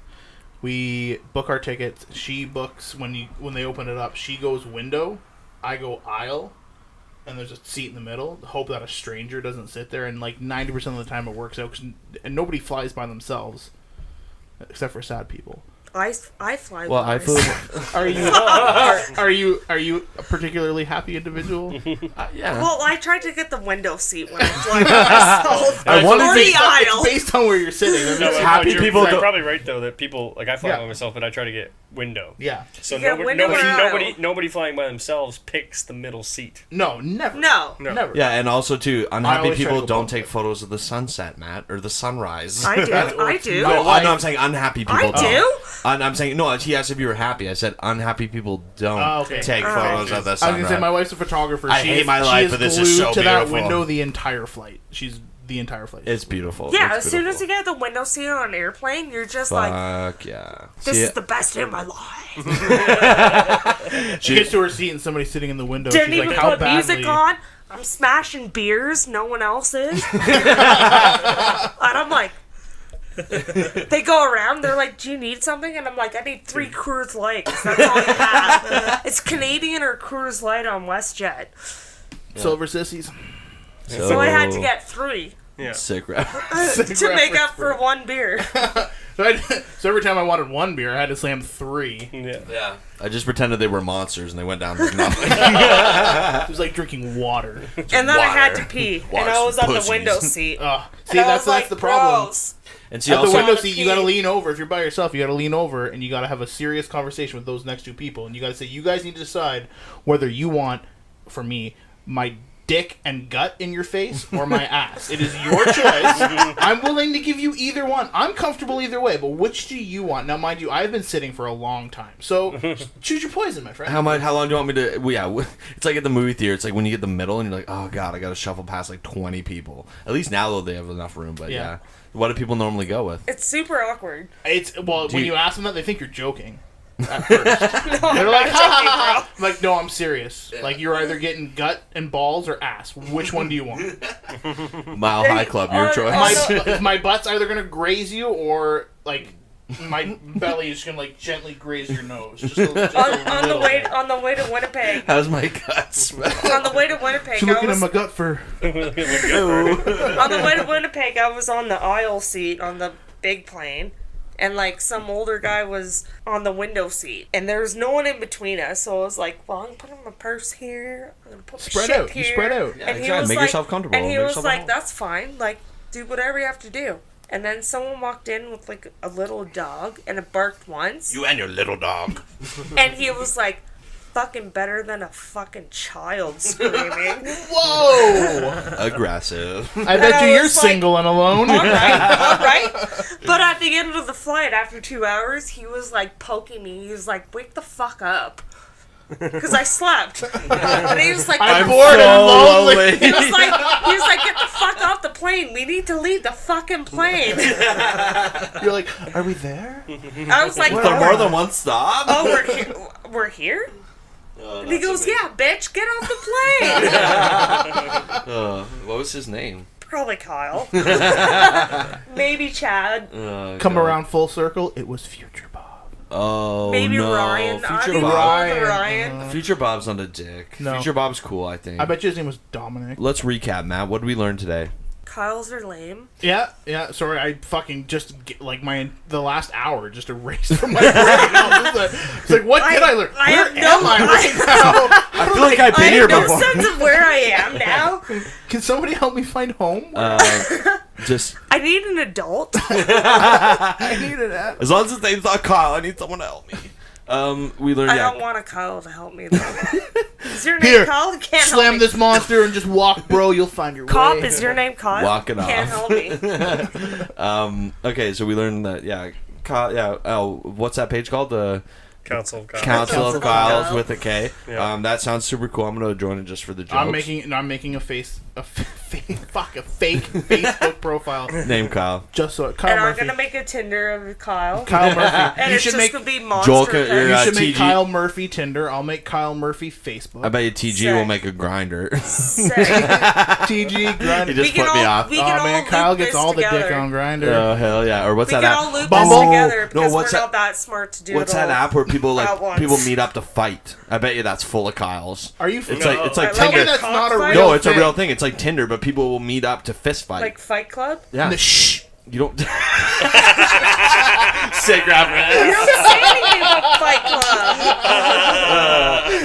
We book our tickets. She books when they open it up. She goes window, I go aisle, and there's a seat in the middle. Hope that a stranger doesn't sit there. And like 90% of the time it works out. And nobody flies by themselves, except for sad people. I fly. Well, I flew. Are you a particularly happy individual? Yeah. Well, I tried to get the window seat when I fly by myself. I wanted Or to- the aisle. It's based on where you're sitting. That makes- Happy you're, people You're don't- probably right though that people like I fly Yeah. by myself, but I try to get window. yeah. So You get nobody, window or aisle? nobody flying by themselves picks the middle seat. No, never. No. Never. Yeah, and also too, unhappy always try to people go don't both take ways. photos of the sunset, Matt, or the sunrise. I do. I do. No, My no, wife- I'm saying unhappy people I don't. do? I'm saying no. He asked if you were happy. I said unhappy people don't Oh, okay. take Oh. photos of the I was sunrise. gonna say my wife's a photographer. I hate my life, but this is glued so to that beautiful. window the entire flight. She's the entire flight. It's beautiful. Yeah, It's as soon as you beautiful. get the window seat on an airplane, you're just like, Fuck yeah. this See, is the best day of my life. She gets to her seat and somebody's sitting in the window. Didn't She's even like, "How put music badly?" on. I'm smashing beers. No one else is. And I'm like, they go around. They're like, do you need something? And I'm like, I need 3 Coors Light. 'Cause that's all you have. It's Canadian or Coors Light on WestJet. Silver sissies. So I had to get 3 Yeah. sick rap. to make up for 1 beer. So every time I wanted 1 beer, I had to slam 3. Yeah. Yeah. I just pretended they were monsters and they went down like nothing. It was like drinking water. And then I had Water. to pee. And Water's I was for on the pussies. window seat. See, And I that's was like, the problem. "Gross." And see, At the also, window wanna seat, you gotta pee. lean over. If you're by yourself, you gotta lean over and you gotta have a serious conversation with those next 2 people. And you gotta say, you guys need to decide whether you want, for me, my dick and gut in your face or my ass. It is your choice. I'm willing to give you either one. I'm comfortable either way, but which do you want? Now, mind you, I've been sitting for a long time, so choose your poison, my friend. How long do you want me to? Well, yeah, it's like at the movie theater. It's like when you get the middle and you're like, oh god, I got to shuffle past like 20 people. At least now though they have enough room. But yeah, what do people normally go with? It's super awkward. When you ask them that, they think you're joking. At first. They're like, ha, ha, ha. I'm like, no, I'm serious. Like, you're either getting gut and balls or ass. Which one do you want? Mile High Club, your choice. My butt's either gonna graze you or like my belly is gonna like gently graze your nose. Just on the way to Winnipeg. How's my gut smell? On the way to Winnipeg, She's looking at my gut for. On the way to Winnipeg, I was on the aisle seat on the big plane. And, like, some older guy was on the window seat. And there was no one in between us. So I was like, well, I'm going to put my purse here. I'm going to put my shit here. You spread out. Yeah, exactly. Make yourself comfortable. And he was like, that's fine. Like, do whatever you have to do. And then someone walked in with, like, a little dog. And it barked once. You and your little dog. And he was like, fucking better than a fucking child screaming. Whoa! Aggressive. I bet you're single and alone. All right. But at the end of the flight, after 2 hours, he was like poking me. He was like, wake the fuck up. Because I slept. And he was like, I'm bored and lonely. He was like, get the fuck off the plane. We need to leave the fucking plane. You're like, are we there? I was like, Is there more than one stop? Oh, we're here? And he goes, yeah, bitch, get off the plane. What was his name? Probably Kyle. Maybe Chad. Come around full circle, it was Future Bob. Oh, maybe no. Ryan. Future Bob. Ryan. Future Bob's not a dick. No. Future Bob's cool, I think. I bet you his name was Dominic. Let's recap, Matt. What did we learn today? Kyles are lame. Yeah. Sorry, I fucking just the last hour just erased from my brain. It's like, what did I learn? Where am I right now? I feel like I've been here I have before. no sense of where I am now. Can somebody help me find home? I need an adult. I need an app. As long as his name's not Kyle, I need someone to help me. We learned. I don't want a Kyle to help me though. Is your name Kyle? Can't help slam me. this monster and just walk, bro. You'll find your Cop, way. is your name Kyle? Walk it Can't off. help me. Okay, so we learned that. Kyle. Yeah. Oh, what's that page called? The Council of Kyles. Council of Kyles Kyles. with a K. Yeah. That sounds super cool. I'm gonna join it just for the jokes. I'm making a fake Facebook profile. Name Kyle. Just so Kyle And Murphy. I'm gonna make a Tinder of Kyle. Kyle Murphy. And You it's should just make gonna be monster. Joel Pets. can- you should make TG. Kyle Murphy Tinder. I'll make Kyle Murphy Facebook. I bet you TG Sick. will make a grinder. Sick. TG Grindr. He just put me off. We can Oh man, all Kyle loop gets this all the together. dick on Grindr. Oh hell yeah! Or what's We that can app? all loop Bumble. this together because what's we're that- not that smart to do What's it all. that app where people at once. people meet up to fight? I bet you that's full of Kyles. Are you? It's No. like Tell me Tinder. that's not a Cockfight? real No, it's thing. a real thing. It's like Tinder, but people will meet up to fist fight. Like Fight Club? yeah, Shh. you don't. Sick reference. You don't say anything about Fight Club.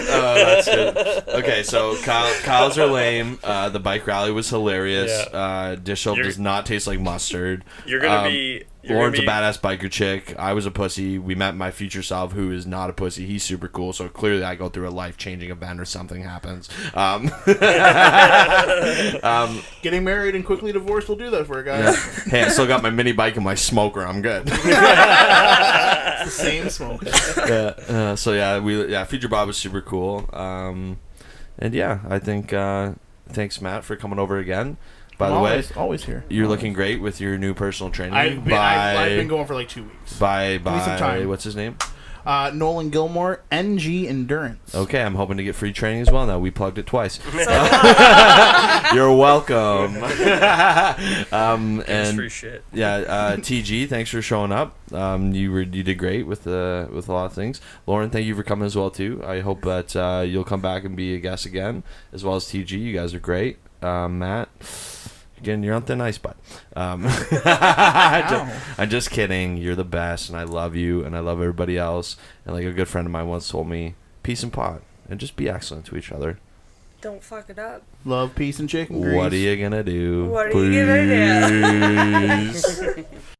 That's good. Okay, so Kyle's are lame. The bike rally was hilarious. Dish soap does not taste like mustard. You're gonna be. You're Lauren's a gonna badass biker chick. I was a pussy. We met my future self, who is not a pussy. He's super cool. So clearly, I go through a life-changing event or something happens. Getting married and quickly divorced will do that for a guy. Hey, I still got my mini bike and my smoker. I'm good. It's the same smoke. Future Bob was super cool. And yeah, I think thanks Matt for coming over again. By the way, always here. you're looking great with your new personal training. I've been going for like 2 weeks. By me some time. what's his name? Nolan Gilmore, NG Endurance. Okay, I'm hoping to get free training as well now. We plugged it twice. You're welcome. It's free shit. Yeah, TG, thanks for showing up. You did great with a lot of things. Lauren, thank you for coming as well too. I hope that you'll come back and be a guest again, as well as TG. You guys are great. Matt, again, you're on thin ice, bud. I'm just kidding. You're the best, and I love you, and I love everybody else. And like a good friend of mine once told me, peace and pot, and just be excellent to each other. Don't fuck it up. Love, peace, and chicken grease. What are you gonna do? What are you gonna do? Please.